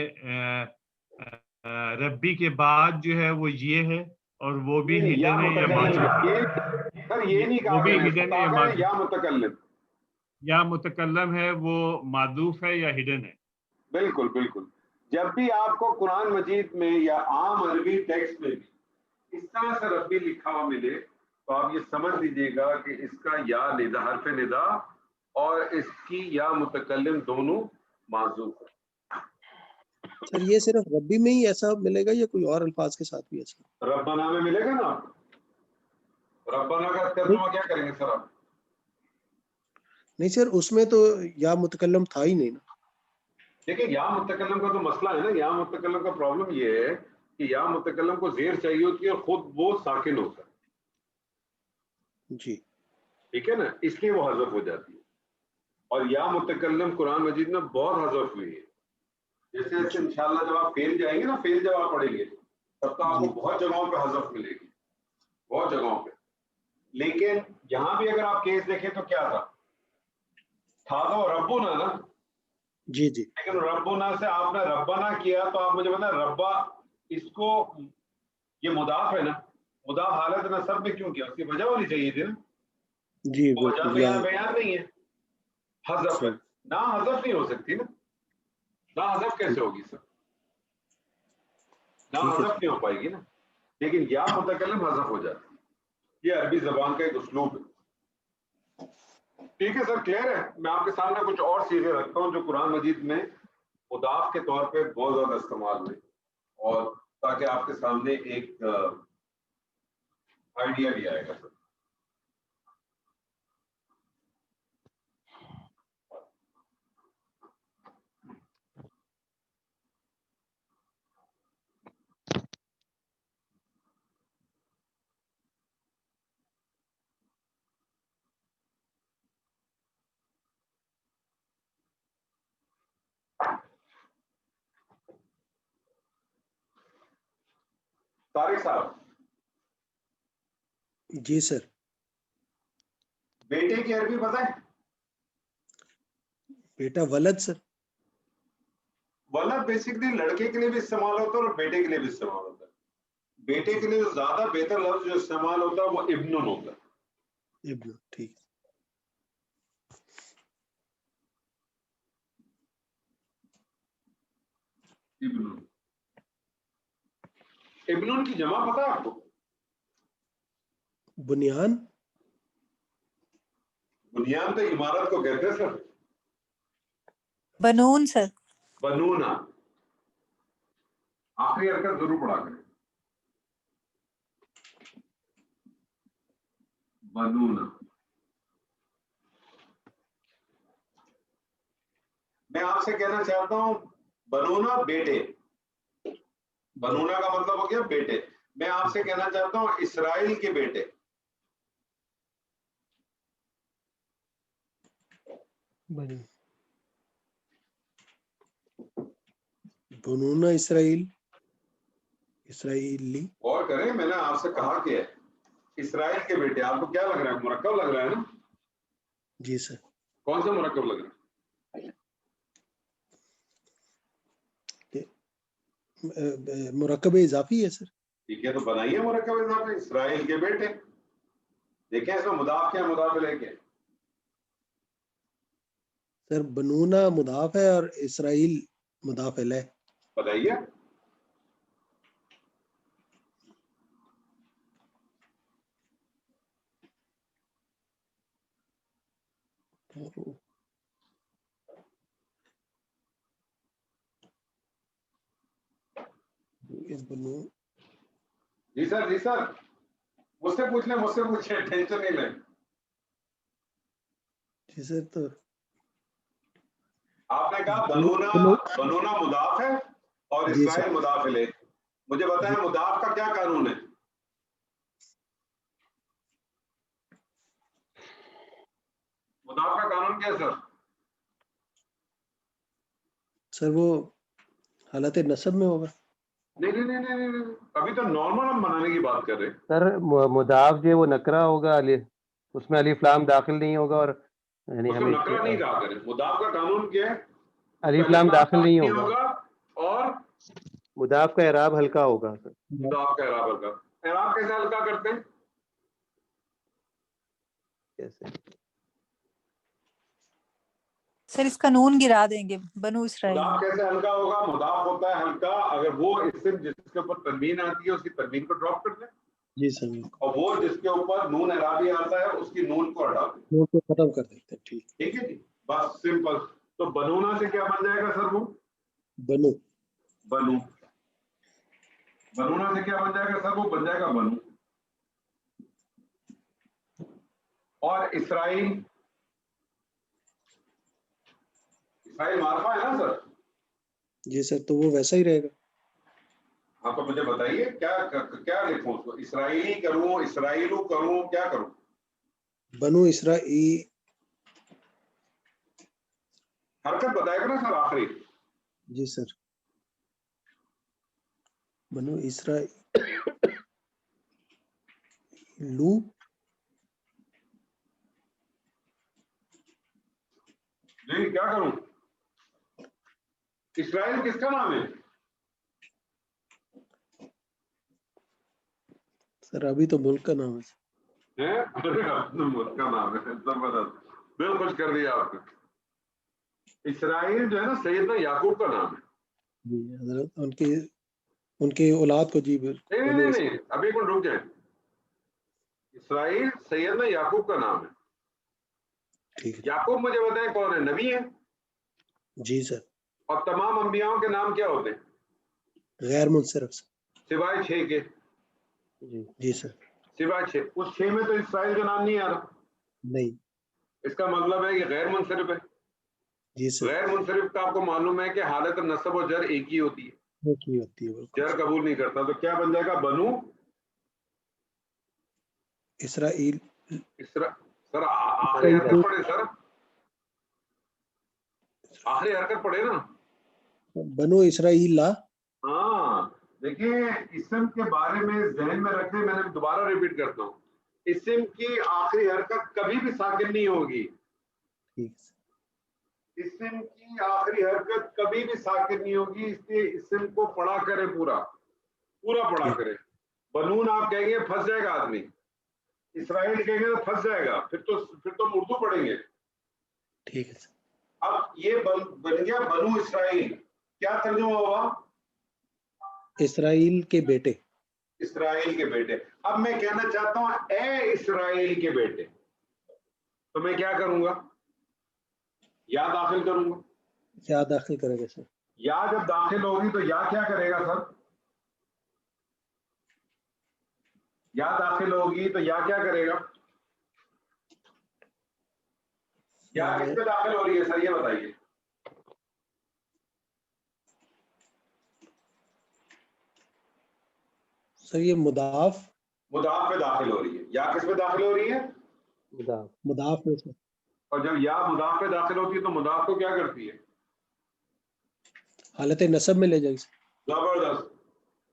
ربی کے بعد جو ہے وہ یہ ہے اور وہ بھی ہڈن ہے یا معذوف ہے. سر یہ نہیں وہ کہا بھی میں نے, ہڈن ہے یا کہا ہے معذوف, یا متکلم. یا متکلم ہے وہ معذوف ہے یا ہڈن ہے. بالکل بالکل. جب بھی آپ کو قرآن مجید میں یا عام عربی ٹیکسٹ میں بھی اس طرح سے ربی لکھا ہوا ملے تو آپ یہ سمجھ لیجئے گا کہ اس کا یا ندا حرف ندا اور اس کی یا متکلم دونوں معذوف ہے. سر یہ صرف ربی میں ہی ایسا ملے گا یا کوئی اور الفاظ کے ساتھ بھی ایسا؟ ربنا میں ملے گا نا آپ کو. ربنا کا ترجمہ کیا کریں گے سر آپ؟ نہیں سر اس میں تو یا متکلم تھا ہی نہیں نا. دیکھیں یا متکلم کا تو مسئلہ ہے نا, یا متکلم کا پرابلم یہ ہے کہ یا متکلم کو زیر چاہیے ہوتی ہے اور خود وہ ساکن ہوتا ہے. جی ٹھیک ہے نا, اس لیے وہ حذف ہو جاتی ہے. اور یا متکلم قرآن مجید میں بہت حذف ہوئی ہے. جیسے جیسے انشاءاللہ جب آپ فیل جائیں گے نا, فیل جب آپ پڑھیں گے تب تو آپ کو بہت جگہوں پہ حذف ملے گی, بہت جگہوں پہ. لیکن یہاں بھی اگر آپ کیس دیکھیں تو کیا تھا تو ربنا نا. جی جی. لیکن ربنا سے آپ نے ربنا کیا تو آپ مجھے بتائیں ربا اس کو یہ مضاف ہے نا, مضاف حالت نصب میں کیوں کیا, اس کی وجہ ہونی چاہیے تھی نا. جی وجہ بالکل. تو یہاں بیان نہیں ہے, حذف ہے. صحیح. نہ حذف نہیں ہو سکتی نا, نہ حذف کیسے ہوگی سر, نہ ٹھیک ہے حذف نہیں ہو پائے گی نا. لیکن یا متکلم حذف ہو جاتی ہے. یہ عربی زبان کا ایک اسلوب ہے. ٹھیک ہے سر, کلیئر ہے. میں آپ کے سامنے کچھ اور چیزیں رکھتا ہوں جو قرآن مجید میں مضاف کے طور پہ بہت زیادہ استعمال ہوئے, اور تاکہ آپ کے سامنے ایک آئیڈیا بھی آئے گا سر. طارق صاحب, جی سر. بیٹے کی عربی پتہ ہے؟ بیٹا ولد سر. ولد بیسکلی لڑکے کے لیے بھی استعمال ہوتا ہے اور بیٹے کے لیے بھی استعمال ہوتا ہے. بیٹے کے لیے جو زیادہ بہتر لفظ جو استعمال ہوتا ہے وہ ابن ہوتا ہے. ابن, ٹھیک. ابن کی جمع پتہ ہے آپ کو؟ بنیان. بنیان تو عمارت کو کہتے ہیں سر. بنون سر. بنونا. آخری حرکت ضرور پڑھا کریں. بنونا. میں آپ سے کہنا چاہتا ہوں بنونا بیٹے, بنونا کا مطلب ہو گیا بیٹے. میں آپ سے کہنا چاہتا ہوں اسرائیل کے بیٹے. بنونا اسرائیل, اسرائیلی. غور کریں, میں نے آپ سے کہا کہ اسرائیل کے بیٹے. آپ کو کیا لگ رہا ہے, مرکب لگ رہا ہے نا؟ جی سر. کون سا مرکب لگ رہا ہے؟ مرکب اضافی ہے سر. ٹھیک ہے, تو بنائیے مرکب اضافی, اسرائیل کے بیٹے. دیکھیں اس میں مضاف کیا مضاف الیہ کیا؟ سر بنونا مضاف ہے اور اسرائیل مضاف الیہ. بتائیے. جی سر, جی سر, مجھ سے پوچھ لیں, مجھ سے پوچھ لیں, ٹینشن نہیں لیں. جی سر. تو آپ نے کہا بنونا, بنونا مضاف ہے اور جی اسرائیل سر. مضاف الیہ. مجھے بتائیں مضاف کا کیا قانون ہے؟ مضاف کا قانون کیا ہے سر؟ سر وہ حالت نصب میں ہوگا. نہیں ابھی تو نارمل ہم بنانے کی بات کر رہے ہیں. سر مضاف جو وہ نکرا ہوگا، اس میں الف لام داخل نہیں ہوگا، اور یعنی اس کو ہمیں نکرہ نہیں کہا کریں. مضاف کا قانون کیا ہے؟ الف لام داخل نہیں ہوگا اور مضاف کا اعراب ہلکا ہوگا. سر مضاف کا اعراب ہلکا. اعراب کیسے ہلکا کرتے ہیں؟ کیسے؟ سر اس کا نون گرا دیں گے بنو اسرائیل. مضاف کیسے ہلکا ہوگا؟ مضاف ہوتا ہے ہلکا اگر وہ اسم جس کے اوپر تنوین آتی ہے اس کی تنوین کو ڈراپ کر دیں. جی سر. اور وہ جس کے اوپر نون اعرابی آتا ہے اس کی نون کو ہٹا دیں. نون کو ختم کر دیتے ہیں. ٹھیک ہے جی، بس سمپل. تو بنونا سے کیا بن جائے گا سر؟ وہ بنو. بنونا سے کیا بن جائے گا سر؟ وہ بن جائے گا بنو. اور اسرائیل معرفہ ہے نا سر؟ جی سر، تو وہ ویسا ہی رہے گا. ہاں تو مجھے بتائیے کیا لکھوں اس کو؟ اسرائیلی کروں، اسرائیلو کروں، کیا کروں؟ بنو اسرائیل. حرکت بتائے گا نا سر آخری. جی سر. بنو اسرائیل لو. جی کیا کروں؟ اسرائیل کس کا نام ہے سر؟ ابھی تو ملک کا نام ہے. ملک کا نام ہے. زبردست، دل خوش کر دیا آپ نے. اسرائیل جو ہے نا سیدنا یعقوب کا نام ہے. جی حضرت ان کی اولاد کو. جی بالکل. نہیں ابھی ایک منٹ رک جائیں. اسرائیل سیدنا یعقوب کا نام ہے. ٹھیک ہے. یعقوب مجھے بتائیں کون ہے؟ نبی ہے. جی سر. اور تمام انبیاؤں کے نام کیا ہوتے ہیں؟ غیر منصرف سوائے 6 کے. جی سر. سوائے 6. اس 6 میں تو اسرائیل کا نام نہیں آ رہا. نہیں. اس کا مطلب ہے کہ غیر منصرف ہے. جی سر. غیر منصرف کا آپ کو معلوم ہے کہ حالت نصب و جر ایک ہی ہوتی ہے. ایک ہی ہوتی ہے. جر قبول نہیں کرتا. تو کیا بن جائے گا؟ بنو اسرائیل. سر آخری حرکت پڑے سر، آخری حرکت پڑے نا. بنو اسرائیل. ہاں دیکھیں، اسم کے بارے میں ذہن میں رکھیں. میں نے دوبارہ ریپیٹ کرتا ہوں، اسم کی آخری حرکت کبھی بھی ساکن نہیں ہوگی. اسم کی آخری حرکت کبھی بھی ساکن نہیں ہوگی. اس لیے اسم کو پڑھا کرے، پورا پڑھا کرے. بنون آپ کہیں گے پھنس جائے گا آدمی. اسرائیل کہیں گے تو پھنس جائے گا. پھر تو ہم اردو پڑھیں گے. ٹھیک ہے. اب یہ بن گیا بنو اسرائیل. کیا ترجمہ ہوا؟ اسرائیل کے بیٹے. اسرائیل کے بیٹے. اب میں کہنا چاہتا ہوں اے اسرائیل کے بیٹے، تو میں کیا کروں گا؟ یا داخل کروں گا. یا داخل کرے گا سر. یا جب داخل ہوگی تو یا کیا کرے گا سر؟ یا داخل ہوگی تو یا کیا کرے گا؟ یا کس پہ داخل ہو رہی ہے سر؟ یہ بتائیے. سر یہ مضاف پہ داخل ہو رہی ہے. یا کس پہ داخل ہو رہی ہے؟ مضاف میں. اور جب یا مضاف پہ داخل ہوتی ہے تو مضاف کو کیا کرتی ہے؟ حالت نصب میں لے جائے گی. زبردست.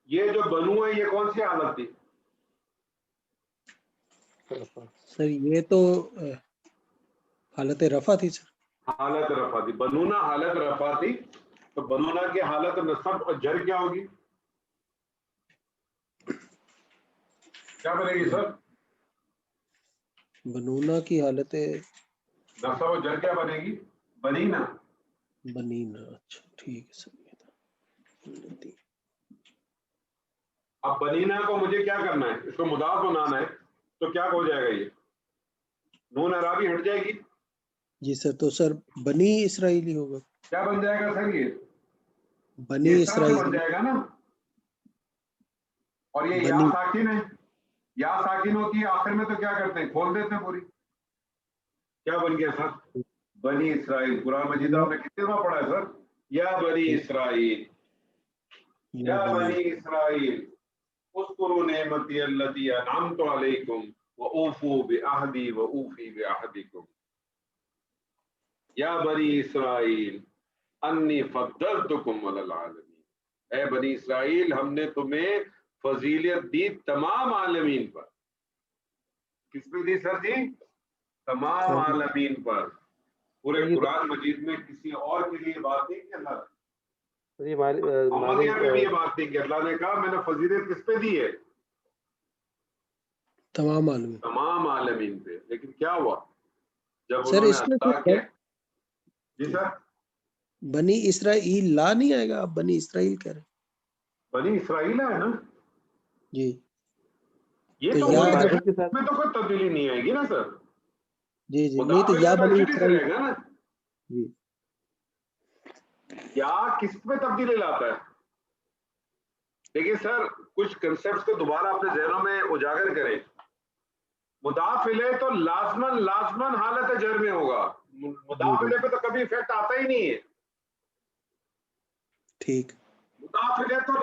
یہ جو بنو ہے یہ کون سی حالت تھی؟ سر یہ تو حالت رفع تھی سر. حالت رفع تھی. بنونا حالت رفع تھی. تو بنونا کی حالت نصب اور جر کیا ہوگی؟ کیا بنے گی سر؟ بنونا کی حالت نصب اور جر کیا بنے گی؟ بنینا. اچھا ٹھیک ہے سر. اب بنینا کو مجھے کیا کرنا ہے؟ اس کو مضاف بنانا ہے. تو کیا ہو جائے گا؟ یہ نون اعرابی ہٹ جائے گی. جی سر. تو سر بنی اسرائیلی ہوگا. کیا بن جائے گا سر؟ یہ بنی اسرائیل بن جائے گا نا. اور یہ یا ساکن ہے. یا ساکن ہوتی ہے آخر میں تو کیا کرتے ہیں؟ کھول دیتے ہیں پوری. کیا بن گیا سر؟ بنی اسرائیل. قرآن مجید آپ نے کتنے دفعہ پڑھا ہے سر؟ یا بنی اسرائیل، یا بنی اسرائیل اذکروا نعمتی التی انعمت علیکم واوفوا بعہدی واوفی بعہدکم. یا بنی اسرائیل انی فضلتکم علی العالمین، اے بنی اسرائیل ہم نے تمہیں فضیلت دی تمام عالمین پر. کس پہ دی سر جی؟ تمام عالمین پر. پورے قرآن مجید میں کسی اور کے لیے بات نہیں کہ اللہ محمدیہ پہ بھی یہ بات نہیں کہ اللہ نے کہا میں نے فضیلت کس پہ دی ہے؟ تمام عالمین، تمام عالمین پہ. لیکن کیا ہوا جب سر انہوں اس نے میں اللہ کے جی سر بنی اسرائیل لا نہیں آئے گا؟ آپ بنی اسرائیل کہہ رہے ہیں. بنی اسرائیل ہے نا جی یہ تو اس میں تو کوئی تبدیلی نہیں آئے گی نا سر. جی جی نہیں تو یا بنی اسرائیل رہے گا نا. جی یا کس میں تبدیلی لاتا ہے؟ دیکھیے سر کچھ کنسپٹ کو دوبارہ اپنے ذہنوں میں اجاگر کریں. مضاف الیہ تو لازمن حالت جر میں ہوگا. مضاف الیہ پہ تو کبھی افیکٹ آتا ہی نہیں ہے. ٹھیک. مضاف الیہ تو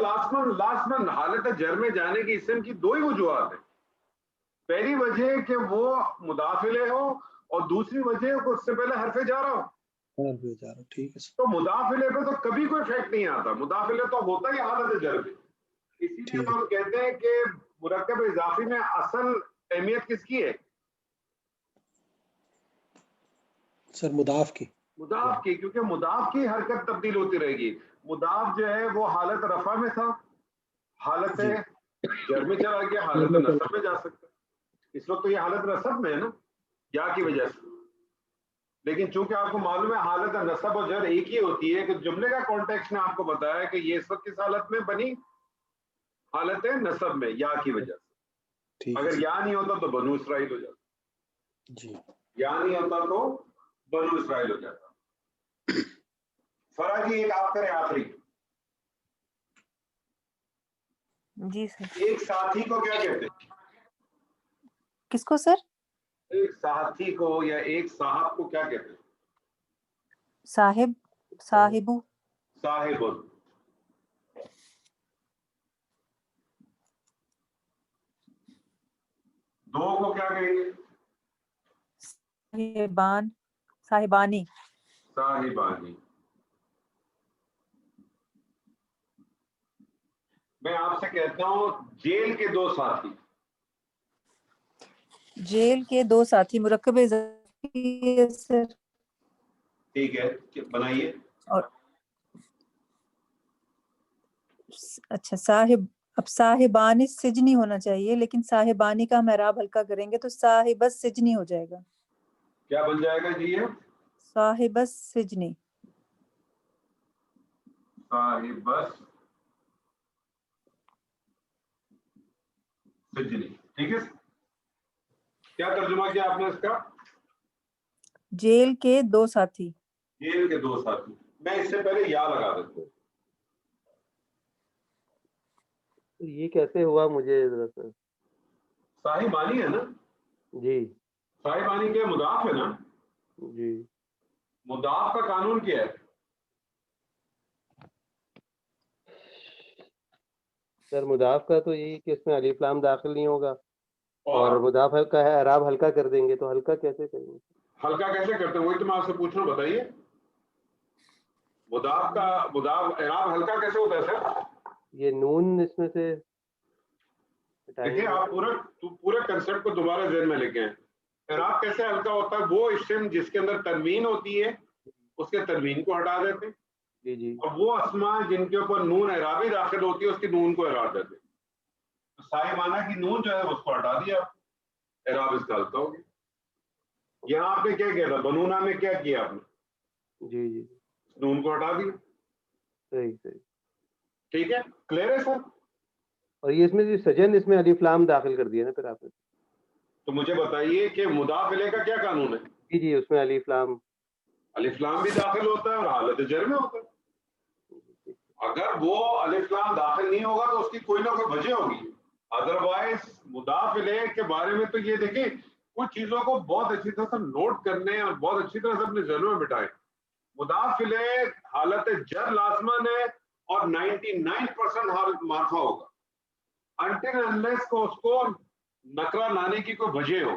لازمن حالت جر میں جانے کی اسم کی دو ہی وجوہات ہیں. پہلی وجہ کہ وہ مضاف الیہ ہو اور دوسری وجہ کہ اس سے پہلے حرف جارہ ہو. ٹھیک ہے. تو مضاف الیہ پہ تو کبھی کوئی افیکٹ نہیں آتا. مضاف الیہ تو ہوتا ہی حالت جر میں. اسی لیے تو ہم کہتے ہیں کہ مرکب اضافی میں اصل اہمیت کس کی ہے؟ سر مضاف کی. مضاف کی، کیونکہ مضاف کی حرکت تبدیل ہوتی رہے گی. مضاف جو ہے وہ حالت رفع میں تھا، حالت جر میں چلا گیا، حالت نصب میں جا سکتا. اس وقت تو یہ حالت نصب میں ہے نا یا کی وجہ سے. لیکن چونکہ آپ کو معلوم ہے حالت نصب اور جر ایک ہی ہوتی ہے، کہ جملے کا کانٹیکسٹ نے آپ کو بتایا کہ یہ اس وقت کس حالت میں بنی؟ حالت نصب میں یا کی وجہ سے. اگر یا نہیں ہوتا تو بنو اسرائیل ہو جاتا. جی یا نہیں ہوتا تو بنو اسرائیل ہو جاتا. فرا جی ایک آپ کریں آخری. جی سر. ایک ساتھی کو کیا کہتے ہیں؟ کس کو سر؟ ایک ساتھی کو یا ایک صاحب کو کیا کہتے ہیں؟ صاحب، صاحبو. صاحب. دو کو کیا کہیں گے؟ صاحبان، صاحبانی. صاحبانی. میں آپ سے کہتا ہوں جیل کے دو ساتھی. جیل کے دو ساتھی مرکب اضافی ہے سر. ٹھیک ہے بنائیے. اور اچھا صاحب، اب صاحبان سجنی ہونا چاہیے، لیکن صاحبانی کا ہم اعراب ہلکا کریں گے تو صاحب السجنی ہو جائے گا. کیا بن جائے گا جی؟ یہ صاحب السجنی. صاحب السجنی. ٹھیک ہے. کیا ترجمہ کیا آپ نے اس کا؟ جیل کے دو ساتھی. جیل کے دو ساتھی. میں اس سے پہلے یا لگا دیتا ہوں. یہ کیسے ہوا مجھے ذرا سا. صاحبانی ہے نا جی. صاحبانی کے مضاف ہے نا. جی. مضاف کا قانون کیا ہے؟ سر مضاف کا تو یہی کہ اس میں الف لام داخل نہیں ہوگا، اور مضاف کا ہے اعراب ہلکا کر دیں گے. تو ہلکا کیسے کریں گے؟ ہلکا کیسے کرتے ہیں وہی تو میں آپ سے پوچھ رہا ہوں، بتائیے. مضاف کا مضاف اعراب ہلکا کیسے ہوتا ہے سر؟ یہ نون اس میں سے دیکھیے آپ پورے کنسپٹ کو دوبارہ ذہن میں لے کے ہیں. اعراب کیسے ہلکا ہوتا ہے؟ وہ اسم جس کے اندر تنوین ہوتی ہے اس کے تنوین کو ہٹا دیتے. جی. اور وہ اسماء جن کے اوپر نون اعرابی داخل ہوتی ہے اس کی نون کو اعراب دیتے. صاحبانہ کی نون جو ہے اس کو ہٹا دیا، اعراب اس کا ہلکا ہو گیا. یہاں آپ نے کیا کیا تھا؟ بنونا میں کیا کیا آپ نے؟ جی نون کو ہٹا دیا. صحیح. ٹھیک ہے، کلیئر ہے سر؟ اور یہ اس میں جو سجن اس میں الف لام داخل کر دیا نا پھر آپ نے. تو مجھے بتائیے کہ مضاف الیہ کا کیا قانون ہے؟ جی اس میں الف لام بھی داخل ہوتا ہے اور حالت جر میں ہوتا ہے. اگر وہ الف لام داخل نہیں ہوگا تو اس کی کوئی نہ کوئی وجہ ہوگی. ادروائز مضاف الیہ کے بارے میں تو یہ دیکھیں کچھ چیزوں کو بہت اچھی طرح سے نوٹ کرنے اور بہت اچھی طرح سے اپنے ذہنوں میں بٹھائیں. مضاف الیہ حالت جر لازمن ہے اور 99% معرفہ ہوگا انٹل انلیس کو اس کو نکرہ لانے کی کوئی وجہ ہو.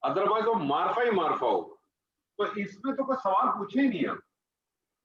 ادروائز وہ معرفہ ہی معرفہ ہوگا. تو اس میں تو کوئی سوال پوچھے ہی نہیں آپ.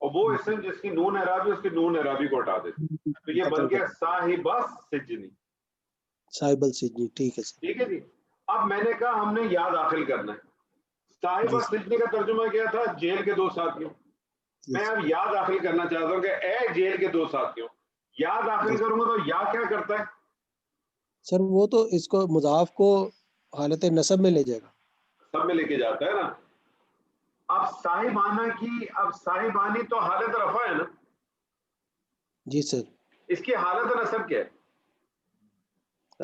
اور وہ اسم جس کی نون اعرابی اس کی نون اعرابی کو ہٹا دیتے ہیں. تو یہ بن گیا صاحب السجن. صاحب السجن. ٹھیک ہے سر. ٹھیک ہے جی. اب میں نے کہا ہم نے یا داخل کرنا ہے. صاحب السجن کا ترجمہ کیا تھا؟ جیل کے دو ساتھیوں. میں اب یا داخل کرنا چاہتا ہوں کہ اے جیل کے دو ساتھیوں. یا داخل کروں گا تو یا کیا کرتا ہے سر؟ وہ تو اس کو مضاف کو حالت نصب میں لے جائے گا. سب میں لے کے جاتا ہے نا. اب صاحبانہ کی اب صاحبانی تو حالت رفع ہے نا. جی سر. اس کی حالت نصب کیا ہے؟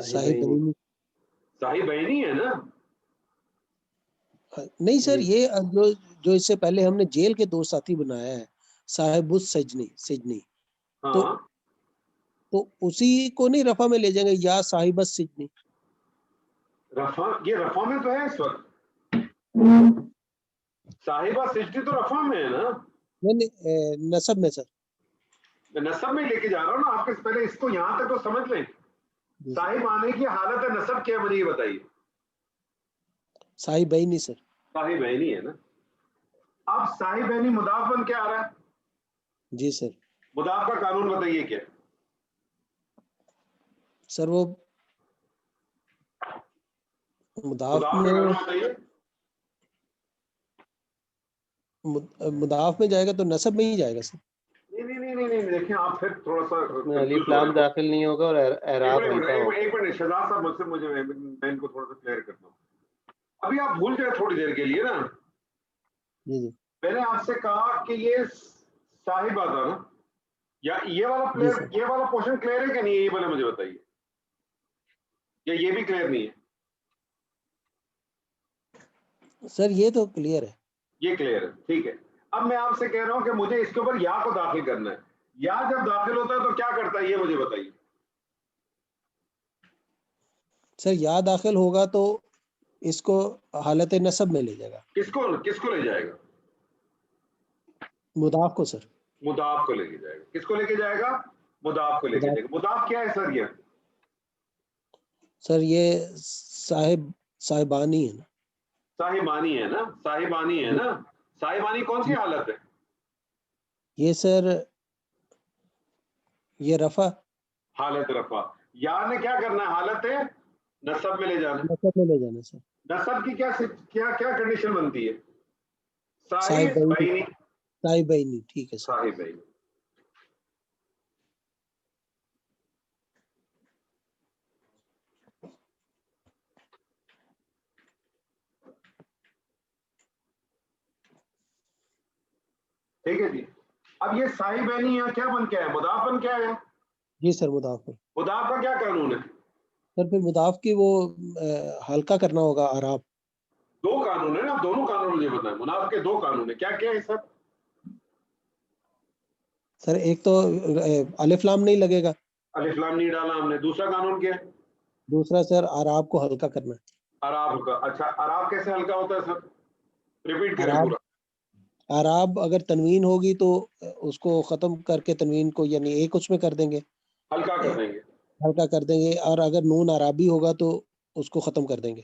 صاحب صاحبینی ہے نا. نہیں سر، یہ جو اس سے پہلے ہم نے جیل کے دو ساتھی بنایا ہے صاحب السجنی، ہاں تو اسی کو نہیں رفع میں لے جائیں گے یا صاحب السجنی؟ رفع، یہ رفع میں تو ہے اس وقت. صاحبہ سجدی تو رفع میں ہے نا. نہیں نصب میں سر. میں نصب میں لے کے جا رہا ہوں نا آپ کے. پہلے اس کو یہاں تک تو سمجھ لیں. صاحب آنے کی حالت نصب کیا مجھے یہ بتائیے. صاحب بینی سر. صاحب عینی ہے نا. اب صاحب عینی مضاف بن کے آ رہا ہے. جی سر. مضاف کا قانون بتائیے کیا سر؟ وہ مضاف کا میں قانون بتائیے. مضاف میں جائے گا تو نصب میں ہی جائے گا سر. نہیں دیکھیں آپ پھر تھوڑا سا الف لام داخل نہیں ہوگا اور اعراب ہلکا ہوگا. ایک منٹ شہزاد صاحب مجھ سے میں ان کو تھوڑا سا کلیئر کرتا ہوں. ابھی آپ بھول جائے تھوڑی دیر کے لیے نا. جی میں نے آپ سے کہا کہ یہ صاحبہ تھا نا. یا یہ والا پورشن کلیئر ہے کہ نہیں ہے؟ یہ بولے مجھے بتائیے. یا یہ بھی کلیئر نہیں ہے؟ سر یہ تو کلیئر ہے. یہ کلیئر ہے. ٹھیک ہے. اب میں آپ سے کہہ رہا ہوں کہ مجھے اس کے اوپر یا کو داخل کرنا ہے. یا جب داخل ہوتا ہے تو کیا کرتا ہے یہ مجھے بتائیے. سر یا داخل ہوگا تو اس کو حالت نصب میں لے جائے گا. کس کو لے جائے گا؟ مضاف کو سر. مضاف کو لے کے جائے گا. کس کو لے کے جائے گا؟ مضاف کو لے کے جائے گا. مضاف کیا ہے سر؟ یہ سر یہ صاحبانی ہے نا. صاحبانی ہے نا. صاحبانی ہے نا. صاحبانی کون سی حالت ہے؟ یہ سر یہ رفع. حالت رفع. یا نے کیا کرنا ہے؟ حالت نصب میں لے جانا. نصب میں لے جانا سر. نصب کی کیا کنڈیشن بنتی ہے؟ صاحب بینی. ٹھیک ہے سر. صاحب بینی. ٹھیک ہے جی. اب یہ صاحب بینی یہاں کیا بن کے ہے؟ مضاف بن کے ہے. جی سر. مضاف پر. مضاف کا کیا قانون ہے؟ سر پھر مضاف کی وہ ہلکا کرنا ہوگا اعراب. دو قانون ہے نا. دونوں قانون مجھے بتائیں. مضاف کے دو قانون ہیں. کیا ہے سر؟ سر ایک تو الف لام نہیں لگے گا. الف لام نہیں ڈالا ہم نے. دوسرا قانون کیا ہے؟ دوسرا سر اعراب کو ہلکا کرنا ہے. اعراب کا. اچھا اعراب کیسے ہلکا ہوتا ہے سر؟ ریپیٹ کریں پورا. اعراب اگر تنوین ہوگی تو اس کو ختم کر کے تنوین کو یعنی ایک اس میں کر دیں گے. ہلکا کر دیں گے. ہلکا کر دیں گے. اور اگر نون عرابی ہوگا تو اس کو ختم کر دیں گے.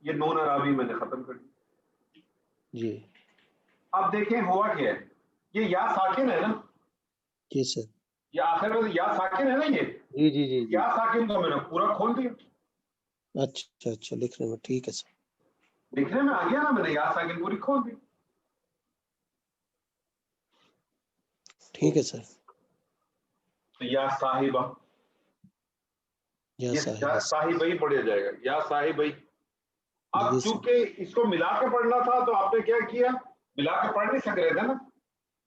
یہ نون عرابی میں نے ختم کر دی. جی. اب دیکھیں ہوا کیا ہے. یہ یا ساکن ہے نا. جی سر. یہ آخر میں یا ساکن ہے نا. یہ جی یا ساکن کو میں نے پورا کھول دیا. اچھا لکھنے میں. ٹھیک ہے سر. لکھنے میں آ گیا نا. میں نے یا ساکن پوری کھول دی. ٹھیک ہے سر. یا صاحبہ. یا صاحبئی پڑھا جائے گا. یا صاحبئی. اب چونکہ اس کو ملا کے پڑھنا تھا تو آپ نے کیا ملا کے پڑھ نہیں سک رہے تھے نا.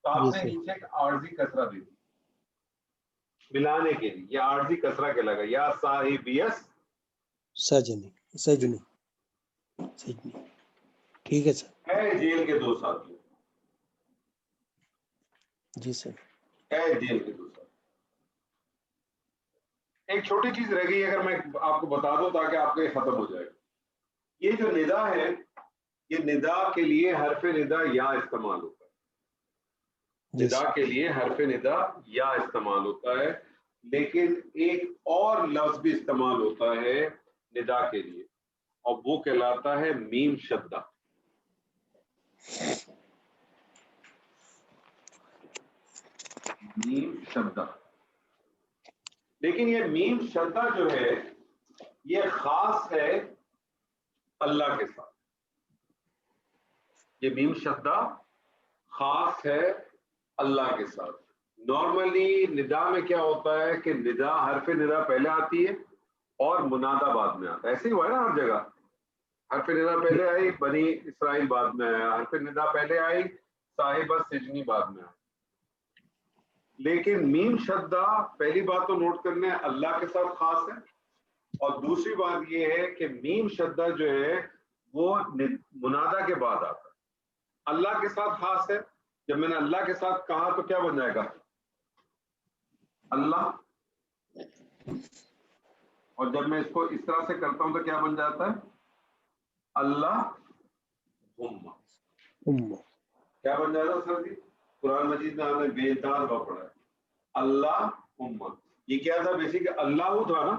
تو آپ نے نیچے ایک عارضی کسرہ دے دی ملانے کے لیے. یہ عارضی کسرہ کے لگا. یا صاحبیس سجنی. ٹھیک ہے سر. اے جیل کے دو ساتھی. جی سر. اے جیل کے دو ساتھی. ایک چھوٹی چیز رہ گئی اگر میں آپ کو بتا دوں تاکہ آپ کا یہ ختم ہو جائے. یہ جو ندا ہے یہ ندا کے لیے حرف ندا یا استعمال ہوتا ہے. ندا کے لیے حرف ندا یا استعمال ہوتا ہے. لیکن ایک اور لفظ بھی استعمال ہوتا ہے ندا کے لیے اور وہ کہلاتا ہے میم شدہ. میم شدہ. لیکن یہ میم شدہ جو ہے یہ خاص ہے اللہ کے ساتھ. یہ میم شدہ خاص ہے اللہ کے ساتھ. نارملی ندا میں کیا ہوتا ہے کہ ندا حرف ندا پہلے آتی ہے اور منادہ بعد میں آتا ہے. ایسے ہی ہوا ہے نا ہر جگہ. حرف ندا پہلے آئی بنی اسرائیل بعد میں آیا, حرف ندا پہلے آئی صاحب السجن بعد میں آیا. لیکن میم شدہ پہلی بات تو نوٹ کرنے اللہ کے ساتھ خاص ہے, اور دوسری بات یہ ہے کہ میم شدہ جو ہے وہ منادہ کے بعد آتا ہے. اللہ کے ساتھ خاص ہے. جب میں نے اللہ کے ساتھ کہا تو کیا بن جائے گا؟ اللہ. اور جب میں اس کو اس طرح سے کرتا ہوں تو کیا بن جاتا ہے؟ اللہ کیا بن جاتا ہے سر جی؟ قرآن مجید میں ہم نے بے دار کا پڑھا ہے اللہ. یہ کیا تھا بیسک؟ اللہ تھا نا.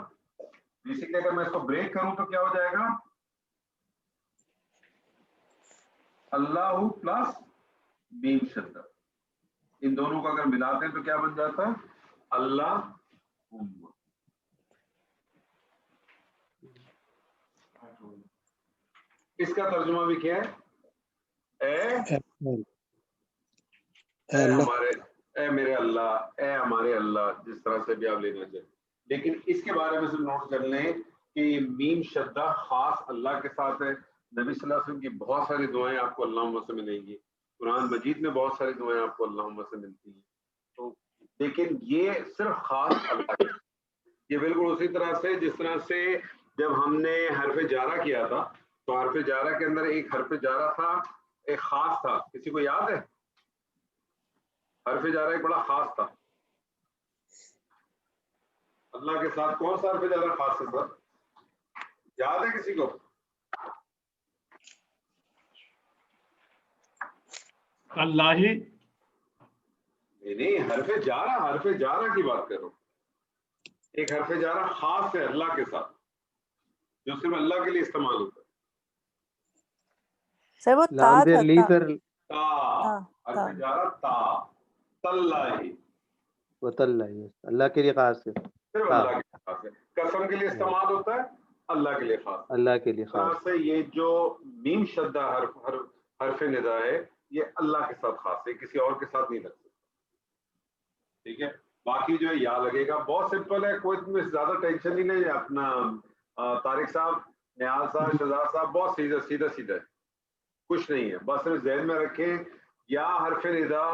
بیسکلی اگر میں اس کو بریک کروں تو کیا ہو جائے گا؟ اللہ پلس میم شدہ. ان دونوں کو اگر ملاتے ہیں تو کیا بن جاتا ہے؟ اللہ. اس کا ترجمہ بھی کیا ہے؟ اے ہمارے, اے میرے اللہ, اے ہمارے اللہ, جس طرح سے بھی آپ لینا چاہیں. لیکن اس کے بارے میں صرف نوٹ کر لیں کہ یہ میم شدہ خاص اللہ کے ساتھ ہے. نبی صلی اللہ علیہ وسلم کی بہت ساری دعائیں آپ کو اللہم سے ملیں گی. قرآن مجید میں بہت ساری دعائیں آپ کو اللہم سے ملتی ہیں. تو لیکن یہ صرف خاص اللہ کے. یہ بالکل اسی طرح سے جس طرح سے جب ہم نے حرف جارہ کیا تھا تو حرف جارہ کے اندر ایک حرف جارہ تھا, ایک خاص تھا. کسی کو یاد ہے؟ حرف جارہ ایک بڑا خاص تھا. اللہ کے ساتھ کون سا حرف جارہ خاص ہے سر؟ یاد ہے کسی کو؟ اللہ ہی نہیں, حرف جارہ کی بات کرو. ایک حرف جارہ خاص ہے اللہ کے ساتھ جو صرف اللہ کے لیے استعمال ہوتا ہے. سر وہ تا لام زیر لی تھا. سر. تا. حرف جارہ تا. تاللہ. وہ تاللہ اللہ کے لیے خاص ہے. صرف اللہ کے لیے خاص ہے. قسم کے لیے استعمال ہوتا ہے, اللہ کے لیے خاص. اللہ کے لیے خاص سے یہ جو میم شدہ حرف ندا ہے یہ اللہ کے ساتھ خاص ہے, کسی اور کے ساتھ نہیں لگ سکتا. ٹھیک ہے. باقی جو ہے یا لگے گا, بہت سمپل ہے, کوئی تمہیں زیادہ ٹینشن نہیں ہے. اپنا طارق صاحب, نیاز صاحب, شہزاد صاحب بہت سیدھا ہے, کچھ نہیں ہے. بس صرف ذہن میں رکھیں یا حرف ندا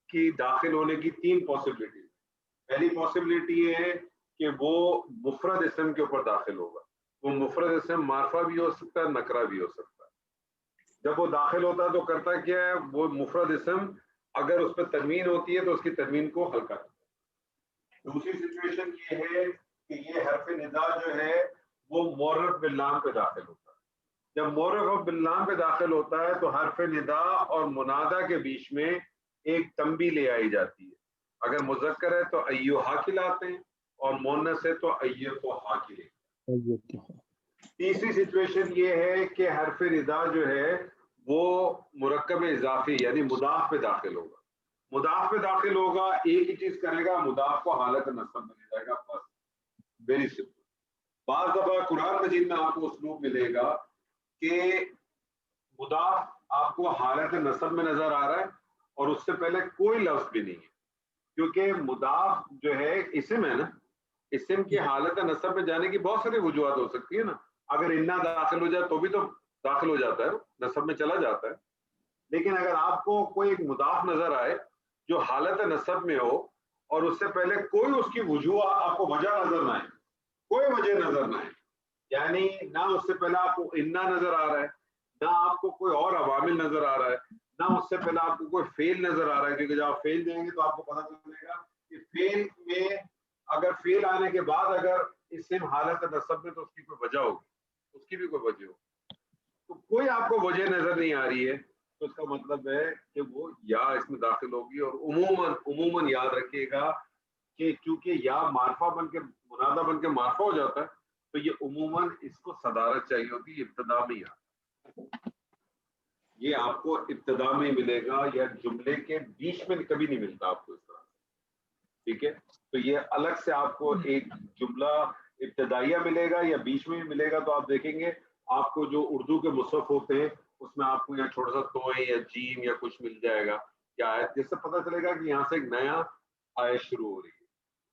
کی داخل ہونے کی 3 پاسبلٹی. پہلی پاسبلٹی یہ ہے کہ وہ مفرد اسم کے اوپر داخل ہوگا. وہ مفرد اسم معرفہ بھی ہو سکتا ہے, نکرہ بھی ہو سکتا ہے. جب وہ داخل ہوتا ہے تو کرتا کیا ہے, وہ مفرد اسم اگر اس پہ تنوین ہوتی ہے تو اس کی تنوین کو ہلکا کرتا ہے. دوسری سچویشن یہ ہے کہ یہ حرف ندا جو ہے وہ معرف باللام پہ داخل ہوتا ہے. جب معرف باللام پہ داخل ہوتا ہے تو حرف ندا اور منادہ کے بیچ میں ایک تنبیہ لے آئی جاتی ہے. اگر مذکر ہے تو ایھا کھلاتے ہیں اور مؤنث ہے تو ایھا کھلاتے ہیں. تیسری سچویشن یہ ہے کہ حرف ندا جو ہے وہ مرکب اضافی یعنی مضاف پہ داخل ہوگا. مضاف پہ داخل ہوگا, ایک ہی چیز کرے گا, مضاف کو حالت نصب میں لے جائے گا. بس ویری سمپل. بعض دفعہ قرآن مجید میں آپ کو اسلوب ملے گا کہ مضاف آپ کو حالت نصب میں نظر آ رہا ہے اور اس سے پہلے کوئی لفظ بھی نہیں ہے, کیونکہ مضاف جو ہے اسم ہے نا, اسم کی حالت نصب میں جانے کی بہت ساری وجوہات ہو سکتی ہے نا. اگر انا داخل ہو جائے تو بھی تو داخل ہو جاتا ہے, نصب میں چلا جاتا ہے. لیکن اگر آپ کو کوئی ایک مضاف نظر آئے جو حالت نصب میں ہو اور اس سے پہلے کوئی اس کی وجوہ آپ کو وجہ نظر نہ آئے, کوئی وجہ نظر نہ آئے, یعنی نہ اس سے پہلے آپ کو انا نظر آ رہا ہے, نہ آپ کو کوئی اور عوامل نظر آ رہا ہے, نہ اس سے پہلے آپ کو کوئی فعل نظر آ رہا ہے, کیونکہ جب آپ فعل دیں گے تو آپ کو پتہ چلے گا کہ فعل میں اگر فعل آنے کے بعد اگر اسم حالت نصب میں تو اس کی کوئی وجہ ہوگی, اس کی بھی کوئی وجہ ہوگی. تو کوئی آپ کو وجہ نظر نہیں آ رہی ہے تو اس کا مطلب ہے کہ وہ یا اس میں داخل ہوگی. اور عموماً یاد رکھیے گا کہ چونکہ یا معرفہ بن کے منادہ بن کے معرفہ ہو جاتا ہے تو یہ عموماً اس کو صدارت چاہیے ہوتی ہے ابتدا میں. یہ آپ کو ابتدا میں ملے گا یا جملے کے بیچ میں کبھی نہیں ملتا آپ کو اس طرح. ٹھیک ہے. تو یہ الگ سے آپ کو ایک جملہ ابتدائیہ ملے گا یا بیچ میں بھی ملے گا. تو آپ دیکھیں گے آپ کو جو اردو کے مصحف ہوتے ہیں اس میں آپ کو یہاں چھوٹا سا توئیں یا جیم یا کچھ مل جائے گا یا آیت, جس سے پتہ چلے گا کہ یہاں سے ایک نیا آیت شروع ہو رہی ہے,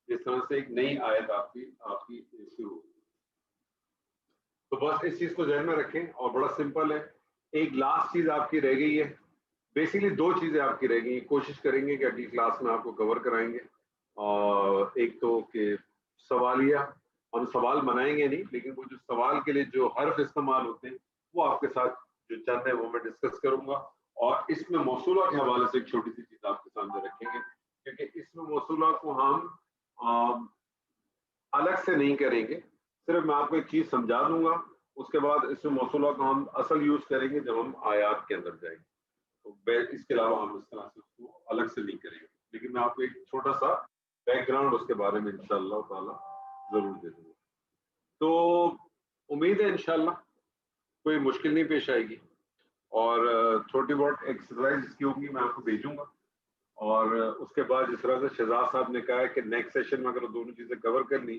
جس طرح سے ایک نئی آیت آپ کی شروع ہو رہی ہے. تو بس اس چیز کو ذہن میں رکھیں, اور بڑا سمپل ہے. ایک لاسٹ چیز آپ کی رہ گئی ہے, بیسیکلی دو چیزیں آپ کی رہ گئی ہیں, کوشش کریں گے کہ اگلی کلاس میں آپ کو کور کرائیں گے. اور ایک تو کہ سوالیہ, ہم سوال بنائیں گے نہیں, لیکن وہ جو سوال کے لیے جو حرف استعمال ہوتے ہیں وہ آپ کے ساتھ جو چند ہے وہ میں ڈسکس کروں گا. اور اس میں موصولہ کے حوالے سے ایک چھوٹی سی چیز آپ کے سامنے رکھیں گے, کیونکہ اس میں موصولہ کو ہم الگ سے نہیں کریں گے, صرف میں آپ کو ایک چیز سمجھا دوں گا. اس کے بعد اس میں موصولہ کو ہم اصل یوز کریں گے جب ہم آیات کے اندر جائیں گے. تو اس کے علاوہ ہم اس طرح سے اس کو الگ سے نہیں کریں گے, لیکن میں آپ کو ایک چھوٹا سا بیک گراؤنڈ اس کے بارے میں انشاءاللہ تعالی ضرور دے دوں گا. تو امید ہے انشاءاللہ کوئی مشکل نہیں پیش آئے گی, اور چھوٹی بہت ایکسرسائز اس کی ہوگی میں آپ کو بھیجوں گا. اور اس کے بعد جس طرح سے شہزاد صاحب نے کہا ہے کہ نیکسٹ سیشن میں اگر دونوں چیزیں کور کر لی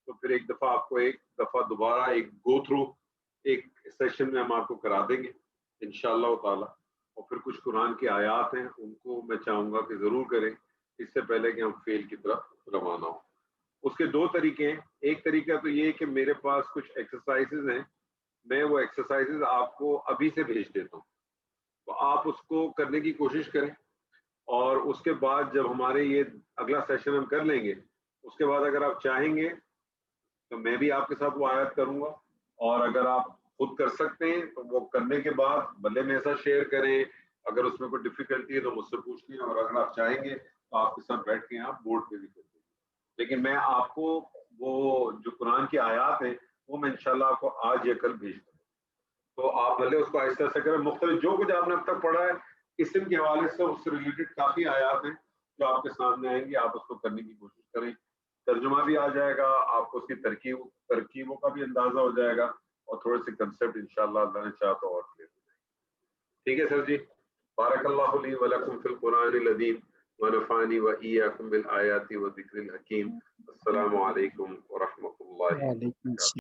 تو پھر ایک دفعہ آپ کو ایک دفعہ دوبارہ ایک گو تھرو ایک سیشن میں ہم آپ کو کرا دیں گے انشاءاللہ تعالی. اور پھر کچھ قرآن کی آیات ہیں ان کو میں چاہوں گا کہ ضرور کریں اس سے پہلے کہ ہم فیل کی طرف روانہ ہوں. اس کے دو طریقے ہیں. ایک طریقہ تو یہ کہ میرے پاس کچھ ایکسرسائزز ہیں, میں وہ ایکسرسائزز آپ کو ابھی سے بھیج دیتا ہوں, تو آپ اس کو کرنے کی کوشش کریں. اور اس کے بعد جب ہمارے یہ اگلا سیشن ہم کر لیں گے, اس کے بعد اگر آپ چاہیں گے تو میں بھی آپ کے ساتھ وہ آیت کروں گا, اور اگر آپ خود کر سکتے ہیں تو وہ کرنے کے بعد بھلے میرے ساتھ شیئر کریں. اگر اس میں کوئی ڈیفیکلٹی ہے تو مجھ سے پوچھ لیں, اور اگر آپ چاہیں گے تو آپ کے ساتھ بیٹھ کے آپ بورڈ پہ بھی کر دیں. لیکن میں آپ کو وہ جو قرآن کی آیات ہیں وہ میں انشاءاللہ آپ کو آج یا کل بھیج دوں. تو آپ بھلے اس کو آہستہ آہستہ کریں. مختلف جو کچھ آپ نے اب تک پڑھا ہے اسم کے حوالے سے اس سے ریلیٹڈ کافی آیات ہیں جو آپ کے سامنے آئیں گی, آپ اس کو کرنے کی کوشش کریں. ترجمہ بھی آ جائے گا آپ کو, اس کی ترکیبوں کا بھی اندازہ ہو جائے گا, اور تھوڑے سے کنسیپٹ انشاءاللہ اللہ نے چاہا تو اور کلیئر ہو جائے گا. ٹھیک ہے سر جی. بارک اللہ لی ولکم فی القرآن العظیم ونفعنی وإیاکم بالآیات والذکر الحکیم. السلام علیکم ورحمۃ اللہ وعلیکم وبرکاتہ. السلام.